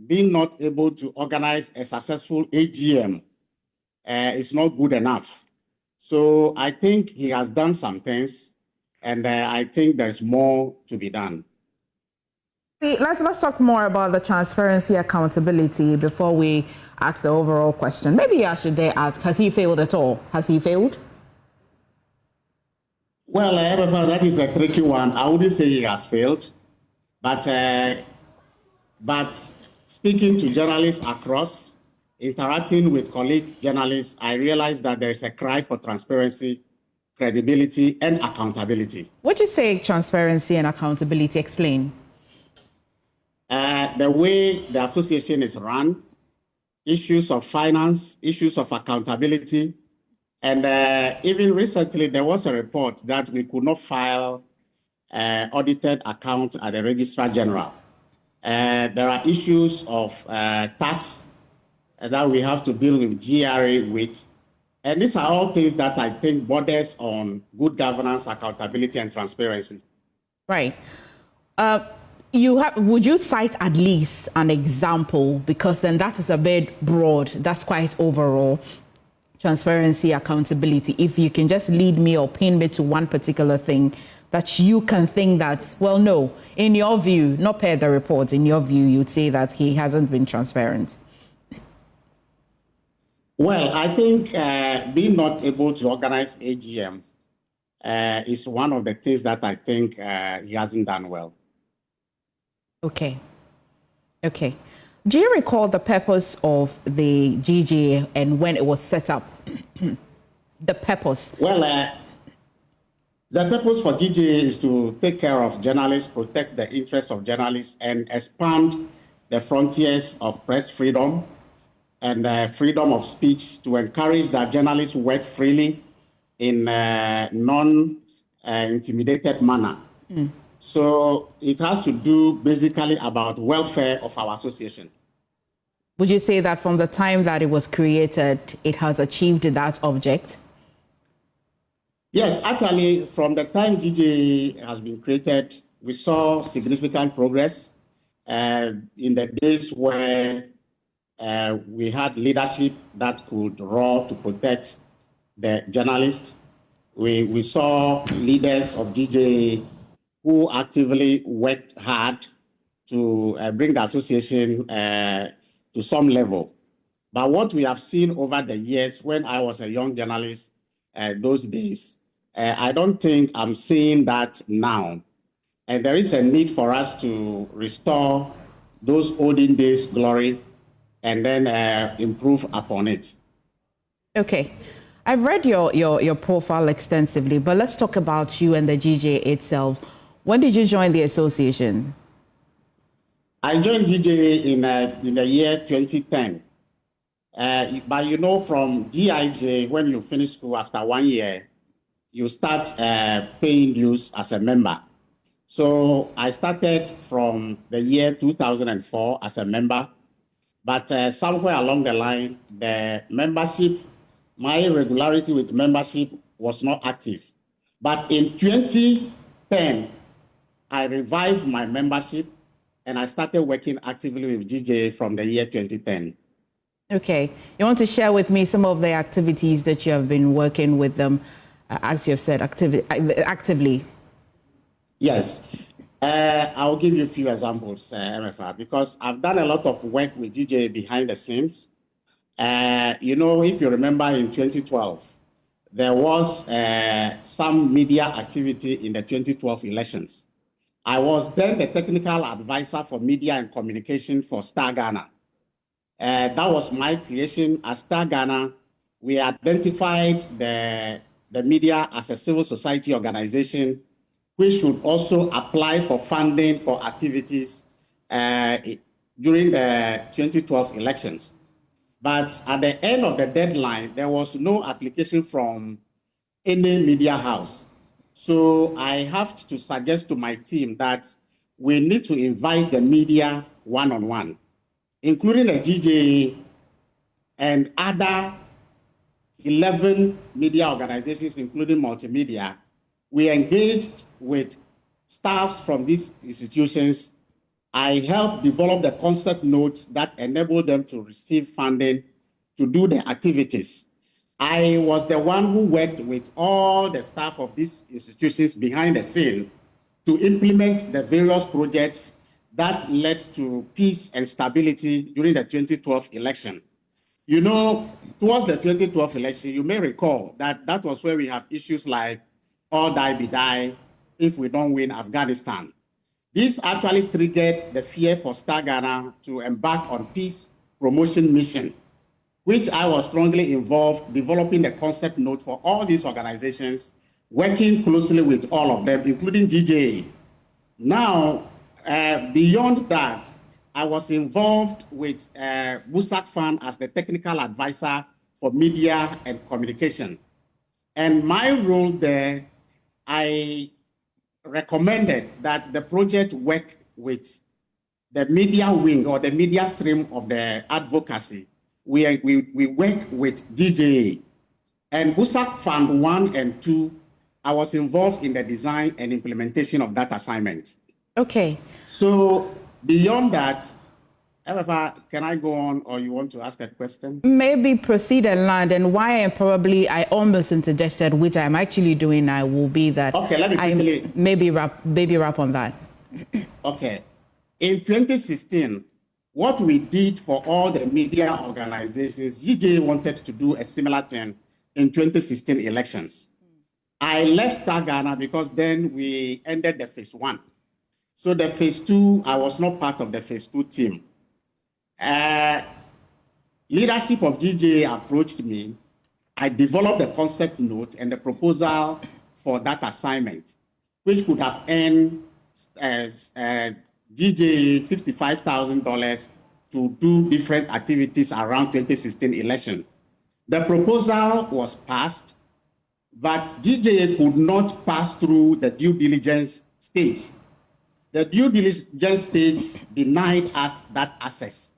[SPEAKER 8] being not able to organize a successful AGM is not good enough. So I think he has done some things, and I think there's more to be done.
[SPEAKER 3] Let's talk more about the transparency, accountability before we ask the overall question. Maybe I should dare ask, has he failed at all? Has he failed?
[SPEAKER 8] Well, that is a tricky one. I wouldn't say he has failed, but speaking to journalists across, interacting with colleague journalists, I realized that there is a cry for transparency, credibility, and accountability.
[SPEAKER 3] What do you say transparency and accountability? Explain.
[SPEAKER 8] The way the association is run, issues of finance, issues of accountability, and even recently there was a report that we could not file audited accounts at the Registrar General. There are issues of tax that we have to deal with GRA with. And these are all things that I think borders on good governance, accountability, and transparency.
[SPEAKER 3] Right. Would you cite at least an example? Because then that is a bit broad. That's quite overall. Transparency, accountability. If you can just lead me or pin me to one particular thing that you can think that, well, no, in your view, not per the report, in your view, you'd say that he hasn't been transparent.
[SPEAKER 8] Well, I think being not able to organize AGM is one of the things that I think he hasn't done well.
[SPEAKER 3] Okay. Do you recall the purpose of the GJA and when it was set up? The purpose.
[SPEAKER 8] Well, the purpose for GJA is to take care of journalists, protect the interests of journalists, and expand the frontiers of press freedom and freedom of speech to encourage that journalists work freely in a non-intimidated manner. So it has to do basically about welfare of our association.
[SPEAKER 3] Would you say that from the time that it was created, it has achieved that object?
[SPEAKER 8] Yes, actually, from the time GJA has been created, we saw significant progress in the days where we had leadership that could roar to protect the journalists. We saw leaders of GJA who actively worked hard to bring the association to some level. But what we have seen over the years, when I was a young journalist those days, I don't think I'm seeing that now. And there is a need for us to restore those olden days glory and then improve upon it.
[SPEAKER 3] Okay. I've read your profile extensively, but let's talk about you and the GJA itself. When did you join the association?
[SPEAKER 8] I joined GJA in the year 2010. But you know, from GIJ, when you finish school after 1 year, you start paying dues as a member. So I started from the year 2004 as a member, but somewhere along the line, the membership, my regularity with membership was not active. But in 2010, I revived my membership and I started working actively with GJA from the year 2010.
[SPEAKER 3] Okay. You want to share with me some of the activities that you have been working with them, as you have said, actively? Yes.
[SPEAKER 8] I'll give you a few examples, MFR, because I've done a lot of work with GJA behind the scenes. You know, if you remember in 2012, there was some media activity in the 2012 elections. I was then the technical advisor for media and communication for Star Ghana. That was my creation. At Star Ghana, we identified the media as a civil society organization, which should also apply for funding for activities during the 2012 elections. But at the end of the deadline, there was no application from any media house. So I have to suggest to my team that we need to invite the media one-on-one, including the GJA and other 11 media organizations, including multimedia. We engaged with staffs from these institutions. I helped develop the concept notes that enable them to receive funding to do the activities. I was the one who worked with all the staff of these institutions behind the scene to implement the various projects that led to peace and stability during the 2012 election. You know, towards the 2012 election, you may recall that that was where we have issues like all die be die if we don't win Afghanistan. This actually triggered the fear for Star Ghana to embark on peace promotion mission, which I was strongly involved developing the concept note for all these organizations, working closely with all of them, including GJA. Now, beyond that, I was involved with Busak Fund as the technical advisor for media and communication. And my role there, I recommended that the project work with the media wing or the media stream of the advocacy. We work with GJA. And Busak Fund 1 and 2, I was involved in the design and implementation of that assignment.
[SPEAKER 3] Okay.
[SPEAKER 8] So beyond that, however, can I go on or you want to ask a question?
[SPEAKER 3] Maybe proceed and land, and why I almost interjected, which I'm actually doing now, will be that
[SPEAKER 8] okay, let me quickly
[SPEAKER 3] maybe wrap on that.
[SPEAKER 8] Okay. In 2016, what we did for all the media organizations, GJA wanted to do a similar thing in 2016 elections. I left Star Ghana because then we ended the phase 1. So the phase 2, I was not part of the phase 2 team. Leadership of GJA approached me. I developed the concept note and the proposal for that assignment, which could have earned GJA $55,000 to do different activities around 2016 election. The proposal was passed, but GJA could not pass through the due diligence stage. The due diligence stage denied us that access.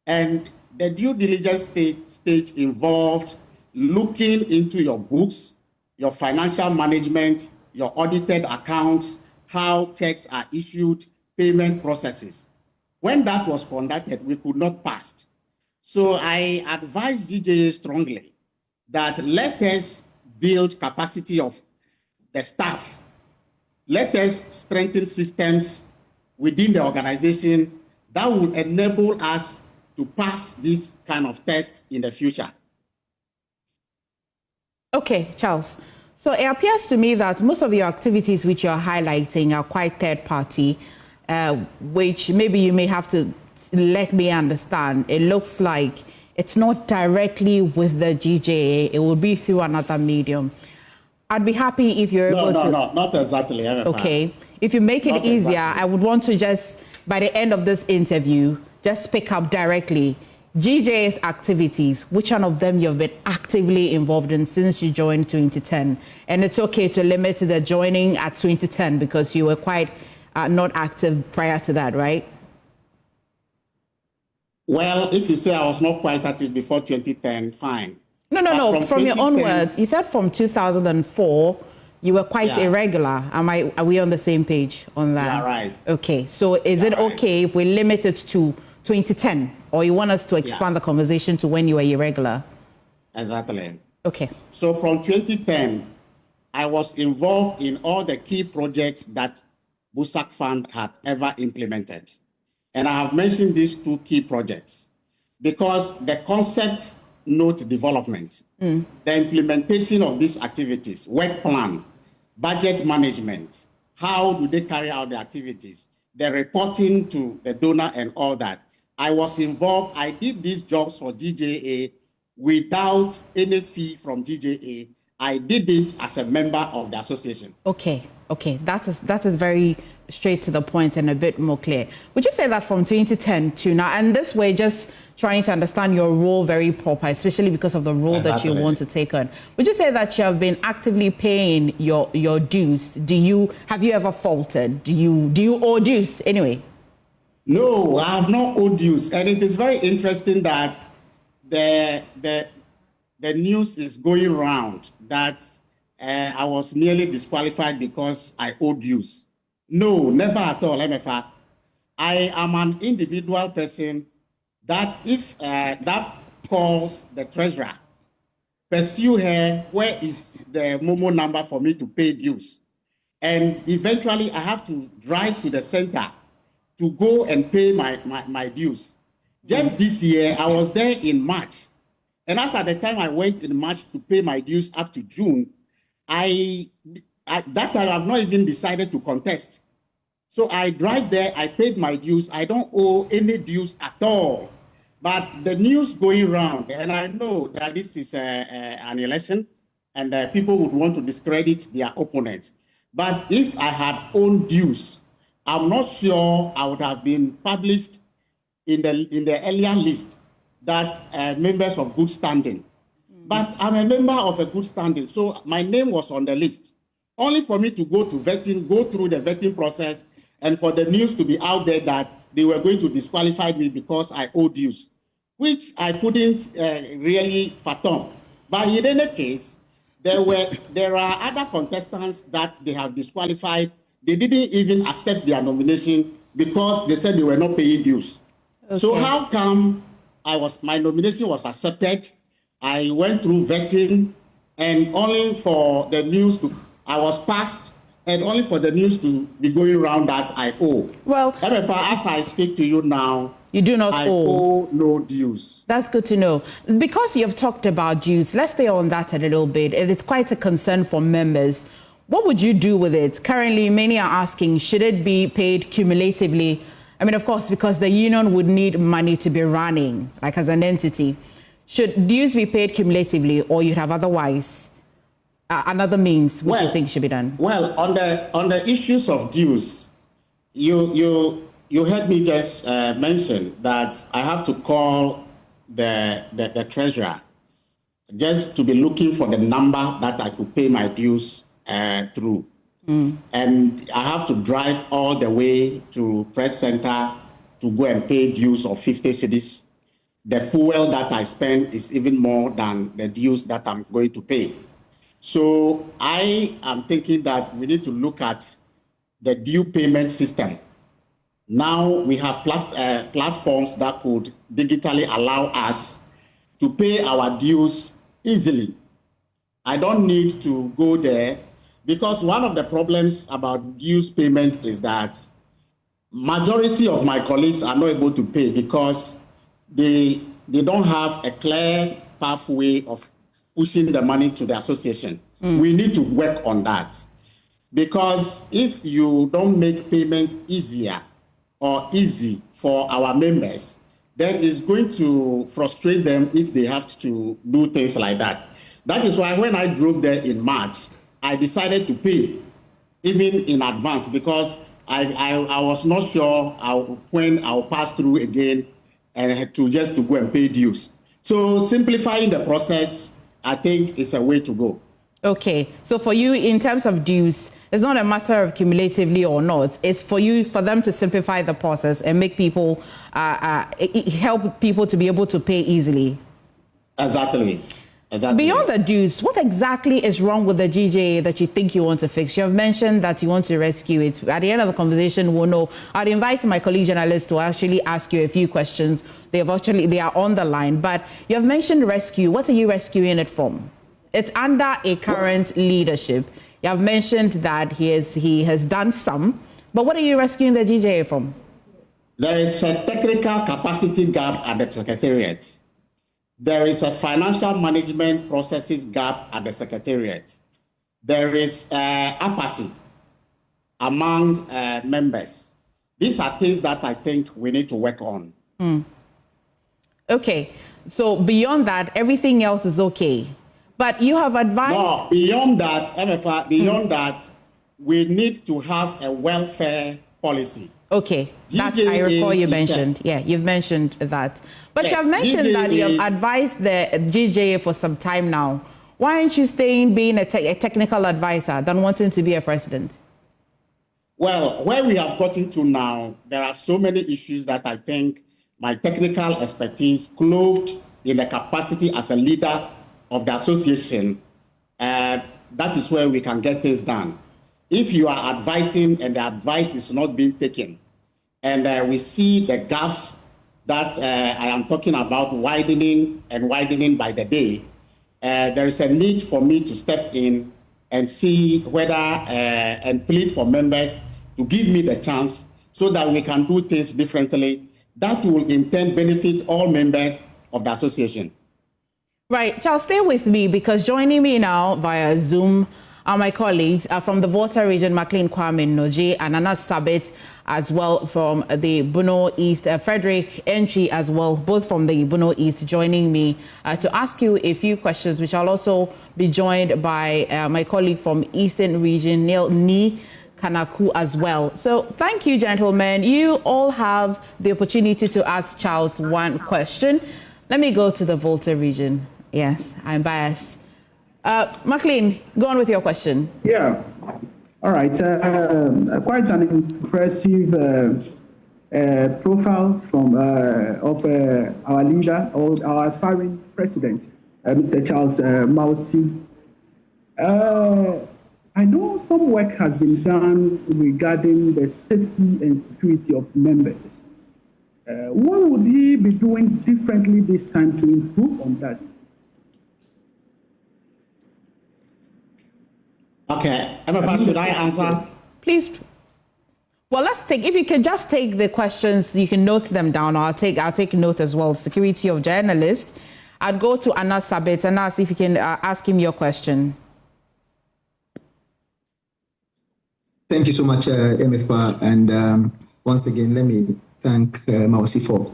[SPEAKER 8] And the due diligence stage involved looking into your books, your financial management, your audited accounts, how checks are issued, payment processes. When that was conducted, we could not pass. So I advised GJA strongly that let us build capacity of the staff. Let us strengthen systems within the organization that will enable us to pass this kind of test in the future.
[SPEAKER 3] Okay, Charles. So it appears to me that most of your activities which you're highlighting are quite third party, which maybe you may have to let me understand. It looks like it's not directly with the GJA. It will be through another medium. I'd be happy if you're able to...
[SPEAKER 8] No, not exactly.
[SPEAKER 3] Okay. If you make it easier, exactly. I would want to just, by the end of this interview, just pick up directly GJA's activities, which one of them you've been actively involved in since you joined 2010. And it's okay to limit the joining at 2010 because you were quite not active prior to that, right?
[SPEAKER 8] Well, if you say I was not quite active before 2010, fine.
[SPEAKER 3] No. From your own words, you said from 2004, you were quite irregular. Are we on the same page on that?
[SPEAKER 8] Yeah, right.
[SPEAKER 3] Okay. So is it okay if we limit it to 2010, or you want us to expand the conversation to when you were irregular?
[SPEAKER 8] Exactly.
[SPEAKER 3] Okay.
[SPEAKER 8] So from 2010, I was involved in all the key projects that Busak Fund had ever implemented. And I have mentioned these 2 key projects because the concept note development, the implementation of these activities, work plan, budget management, how do they carry out the activities, the reporting to the donor and all that. I was involved. I did these jobs for GJA without any fee from GJA. I did it as a member of the association.
[SPEAKER 3] Okay. That is very straight to the point and a bit more clear. Would you say that from 2010 to now, and this way, just trying to understand your role very proper, especially because of the role that you want to take on, would you say that you have been actively paying your dues? Have you ever faltered? Do you owe dues anyway?
[SPEAKER 8] No, I have not owed dues, and it is very interesting that the news is going around that I was nearly disqualified because I owed dues. No, never at all, MFA. I am an individual person that if that calls the treasurer, pursue her, where is the Momo number for me to pay dues? And eventually I have to drive to the center to go and pay my dues. Just this year, I was there in March. And as at the time I went in March to pay my dues up to June, that time I've not even decided to contest. So I drive there, I paid my dues. I don't owe any dues at all. But the news going around, and I know that this is an election, and people would want to discredit their opponent. But if I had owned dues, I'm not sure I would have been published in the earlier list that members of good standing. But I'm a member of a good standing, so my name was on the list. Only for me to go to vetting, go through the vetting process, and for the news to be out there that they were going to disqualify me because I owed dues, which I couldn't really fathom. But in any case, there are other contestants that they have disqualified. They didn't even accept their nomination because they said they were not paying dues. Okay. So how come my nomination was accepted? I went through vetting, and only for the news I was passed, and only for the news to be going around that I owe. Well, as I speak to you now,
[SPEAKER 3] you do not
[SPEAKER 8] owe no dues.
[SPEAKER 3] That's good to know. Because you've talked about dues, let's stay on that a little bit. It's quite a concern for members. What would you do with it? Currently, many are asking, should it be paid cumulatively? I mean, of course, because the union would need money to be running, like as an entity. Should dues be paid cumulatively, or you'd have otherwise another means which you think should be done?
[SPEAKER 8] Well, on the issues of dues, you heard me just mention that I have to call the treasurer just to be looking for the number that I could pay my dues through. And I have to drive all the way to press center to go and pay dues of 50 cedis. The fuel that I spend is even more than the dues that I'm going to pay. So I am thinking that we need to look at the due payment system. Now we have platforms that could digitally allow us to pay our dues easily. I don't need to go there, because one of the problems about dues payment is that majority of my colleagues are not able to pay because they don't have a clear pathway of pushing the money to the association. We need to work on that, because if you don't make payment easier or easy for our members, then it's going to frustrate them if they have to do things like that. That is why when I drove there in March, I decided to pay even in advance, because I was not sure when I'll pass through again and I had to go and pay dues. So simplifying the process, I think, is a way to go.
[SPEAKER 3] Okay, so for you, in terms of dues, it's not a matter of cumulatively or not. It's for them to simplify the process and make people, help people to be able to pay easily.
[SPEAKER 8] Exactly.
[SPEAKER 3] Beyond the dues, what exactly is wrong with the GJA that you think you want to fix? You have mentioned that you want to rescue it. At the end of the conversation, we'll know. I'd invite my colleague journalists to actually ask you a few questions. They are on the line. But you have mentioned rescue. What are you rescuing it from? It's under a current leadership. You have mentioned that he has done some. But what are you rescuing the GJA from?
[SPEAKER 8] There is a technical capacity gap at the Secretariat. There is a financial management processes gap at the Secretariat. There is apathy among members. These are things that I think we need to work on.
[SPEAKER 3] Okay, so beyond that, everything else is okay. But you have advised...
[SPEAKER 8] No, beyond that, MFR, beyond that, we need to have a welfare policy.
[SPEAKER 3] Okay, that I recall you mentioned. Yeah, you've mentioned that. But yes, you have mentioned that you have advised the GJA for some time now. Why aren't you staying being a technical advisor than wanting to be a president?
[SPEAKER 8] Well, where we have gotten to now, there are so many issues that I think my technical expertise, clothed in the capacity as a leader of the association, that is where we can get things done. If you are advising and the advice is not being taken, and we see the gaps that I am talking about widening and widening by the day, there is a need for me to step in and see whether and plead for members to give me the chance so that we can do things differently. That will in turn benefit all members of the association.
[SPEAKER 3] Right, Charles, stay with me because joining me now via Zoom are my colleagues from the Volta region, McLean Kwame Noji and Anas Sabit, as well from the Bono East, Frederick Entry as well, both from the Bono East, joining me to ask you a few questions, which I'll also be joined by my colleague from Eastern region, Neil Ni Kanaku as well. So thank you, gentlemen. You all have the opportunity to ask Charles one question. Let me go to the Volta region. Yes, I'm biased. McLean, go on with your question.
[SPEAKER 2] Yeah. All right. Quite an impressive profile from of our leader or our aspiring president, Mr. Charles Mausi. I know some work has been done regarding the safety and security of members. What would he be doing differently this time to improve on that?
[SPEAKER 8] Okay, MFR, should I answer?
[SPEAKER 3] Please. Well, let's take, if you can just take the questions, you can note them down. I'll take note as well. Security of journalists. I'd go to Anas Sabit. Anas, if you can ask him your question.
[SPEAKER 9] Thank you so much, MFR. And once again, let me thank Mausi for,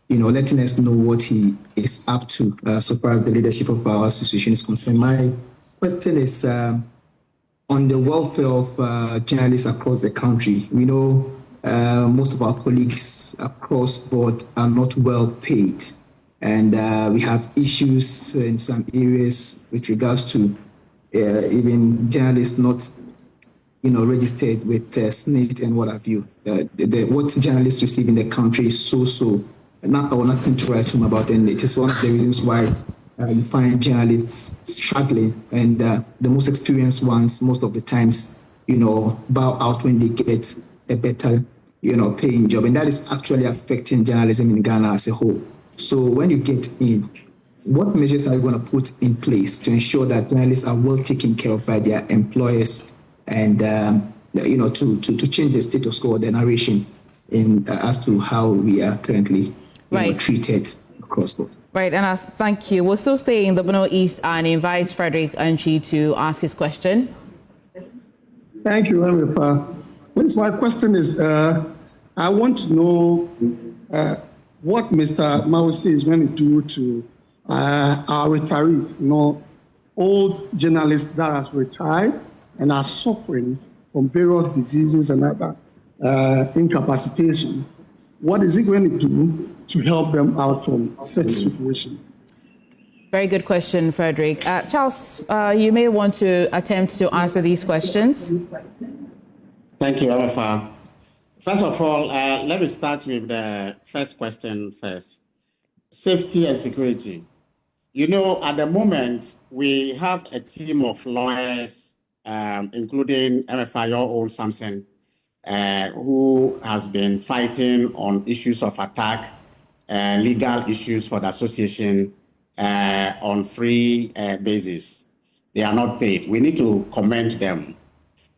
[SPEAKER 9] letting us know what he is up to so far as the leadership of our association is concerned. My question is on the welfare of journalists across the country. We know most of our colleagues across board are not well paid, and we have issues in some areas with regards to even journalists not registered with SNIT and what have you. What journalists receive in the country is so nothing to write home about, and it is one of the reasons why you find journalists struggling, and the most experienced ones most of the times bow out when they get a better paying job, and that is actually affecting journalism in Ghana as a whole. So when you get in, what measures are you going to put in place to ensure that journalists are well taken care of by their employers, and to change the status quo, the narration in as to how we are currently treated across board?
[SPEAKER 3] Right, and thank you. We'll still stay in the Bono East and invite Frederick Entry to ask his question.
[SPEAKER 2] Thank you, MFR. My question is, I want to know what Mr. Mausi is going to do to our retirees, old journalists that has retired and are suffering from various diseases and other incapacitation. What is he going to do to help them out from such a situation?
[SPEAKER 3] Very good question, Frederick. Charles, you may want to attempt to answer these questions.
[SPEAKER 8] Thank you, MFR. First of all, let me start with the first question first. Safety and security. At the moment, we have a team of lawyers, including MFR, your old Samson, who has been fighting on issues of attack, legal issues for the association on free basis. They are not paid. We need to commend them.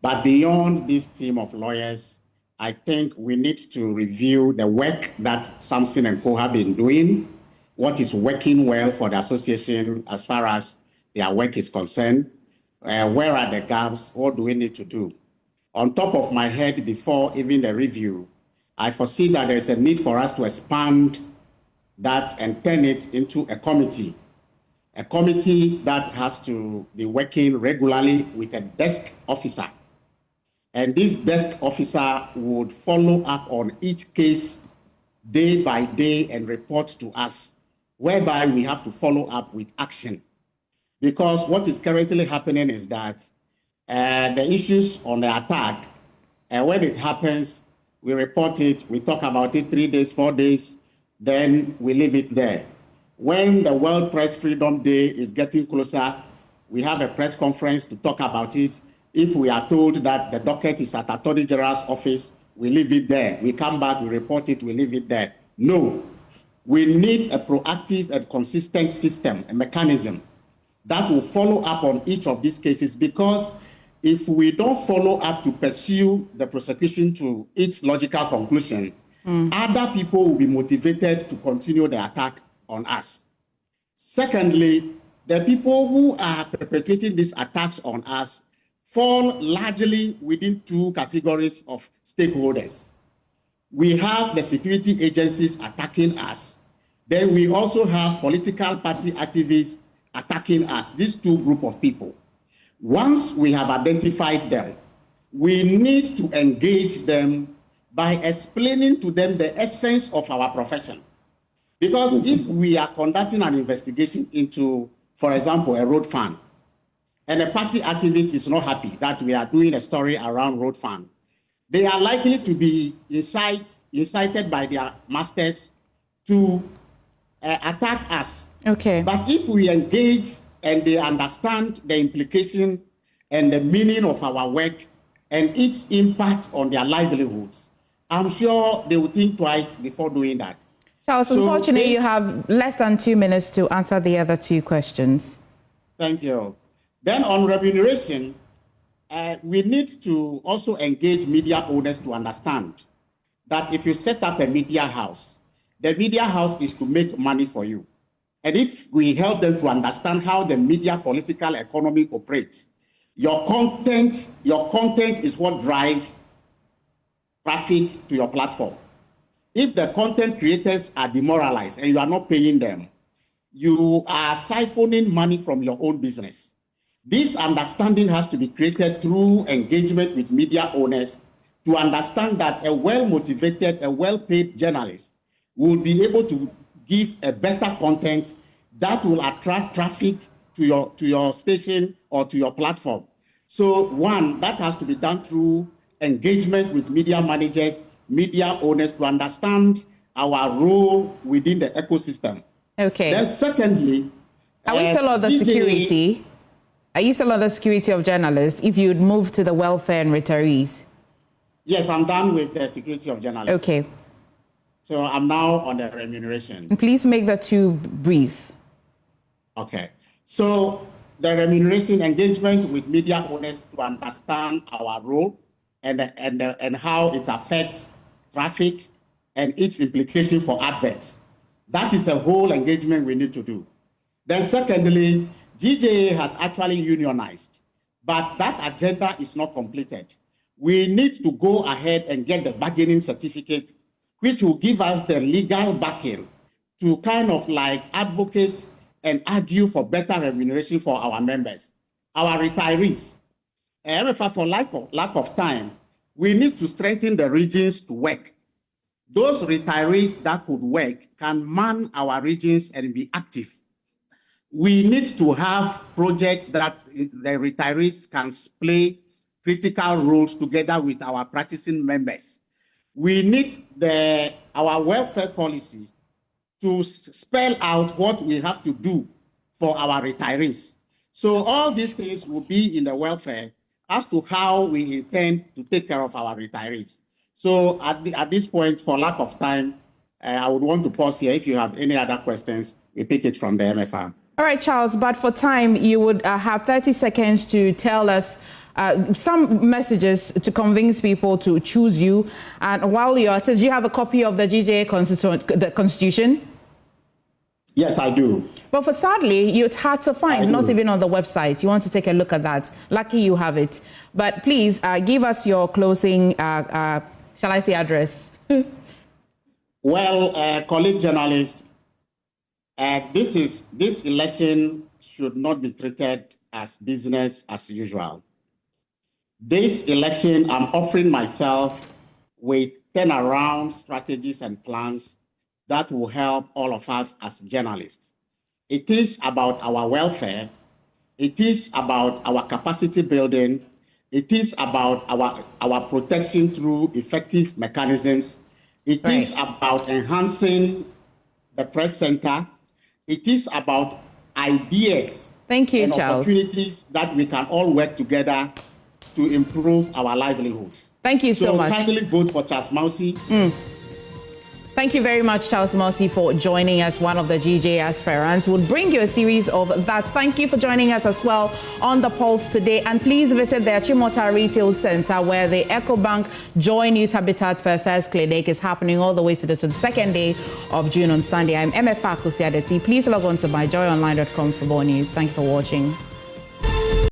[SPEAKER 8] But beyond this team of lawyers, I think we need to review the work that Samson and Co have been doing, what is working well for the association as far as their work is concerned, where are the gaps, what do we need to do? on top of my head before even the review, I foresee that there's a need for us to expand that and turn it into a committee that has to be working regularly with a desk officer. And this desk officer would follow up on each case day by day and report to us, whereby we have to follow up with action. Because what is currently happening is that the issues on the attack, when it happens, we report it, we talk about it 3 days, 4 days, then we leave it there. When the World Press Freedom Day is getting closer, we have a press conference to talk about it. If we are told that the docket is at Attorney General's office, we leave it there. We come back, we report it, we leave it there. No, we need a proactive and consistent system, a mechanism that will follow up on each of these cases, because if we don't follow up to pursue the prosecution to its logical conclusion, other people will be motivated to continue the attack on us. Secondly, the people who are perpetrating these attacks on us fall largely within two categories of stakeholders. We have the security agencies attacking us. Then we also have political party activists attacking us, these two groups of people. Once we have identified them, we need to engage them by explaining to them the essence of our profession. Because if we are conducting an investigation into, for example, a road fund, and a party activist is not happy that we are doing a story around road fund, they are likely to be incited by their masters to attack us.
[SPEAKER 3] Okay.
[SPEAKER 8] But if we engage and they understand the implication and the meaning of our work and its impact on their livelihoods, I'm sure they will think twice before doing that.
[SPEAKER 3] Charles, unfortunately, you have less than 2 minutes to answer the other two questions.
[SPEAKER 8] Thank you. Then on remuneration, we need to also engage media owners to understand that if you set up a media house, the media house is to make money for you. And if we help them to understand how the media political economy operates, your content is what drives traffic to your platform. If the content creators are demoralized and you are not paying them, you are siphoning money from your own business. This understanding has to be created through engagement with media owners to understand that a well-motivated, a well-paid journalist will be able to give a better content that will attract traffic to your station or to your platform. So one, that has to be done through engagement with media managers, media owners, to understand our role within the ecosystem.
[SPEAKER 3] Okay.
[SPEAKER 8] Then secondly,
[SPEAKER 3] are we still on the security? Are you still on the security of journalists if you'd move to the welfare and retirees?
[SPEAKER 8] Yes, I'm done with the security of journalists.
[SPEAKER 3] Okay.
[SPEAKER 8] So I'm now on the remuneration.
[SPEAKER 3] Please make the two brief.
[SPEAKER 8] Okay. So the remuneration engagement with media owners to understand our role and how it affects traffic and its implication for adverts. That is a whole engagement we need to do. Then secondly, GJA has actually unionized, but that agenda is not completed. We need to go ahead and get the bargaining certificate, which will give us the legal backing to kind of like advocate and argue for better remuneration for our members, our retirees. MFA, for lack of time, we need to strengthen the regions to work. Those retirees that could work can man our regions and be active. We need to have projects that the retirees can play critical roles together with our practicing members. We need our welfare policy to spell out what we have to do for our retirees. So all these things will be in the welfare as to how we intend to take care of our retirees. So at this point, for lack of time, I would want to pause here. If you have any other questions, we pick it from the MFR.
[SPEAKER 3] All right, Charles, but for time, you would have 30 seconds to tell us some messages to convince people to choose you. And while you're at it, do you have a copy of the GJA Constitution?
[SPEAKER 8] Yes, I do.
[SPEAKER 3] But for sadly, it's hard to find, not even on the website. You want to take a look at that. Lucky you have it. But please give us your closing, shall I say, address?
[SPEAKER 8] Well, colleague journalists, this election should not be treated as business as usual. This election, I'm offering myself with turnaround strategies and plans that will help all of us as journalists. It is about our welfare. It is about our capacity building. It is about our protection through effective mechanisms. It is about enhancing the press center. It is about ideas
[SPEAKER 3] and
[SPEAKER 8] Charles. Opportunities that we can all work together to improve our livelihoods.
[SPEAKER 3] Thank you so much.
[SPEAKER 8] So kindly vote for Charles Mausi.
[SPEAKER 3] Thank you very much, Charles Mausi, for joining us, one of the GJ aspirants. We'll bring you a series of that. Thank you for joining us as well on The Pulse today. And please visit the Achimota Retail Center, where the EcoBank Joy News Habitat for Affairs Clinic is happening all the way to the 22nd day of June on Sunday. I'm MFA Kusiadeti. Please log on to myjoyonline.com for more news. Thank you for watching.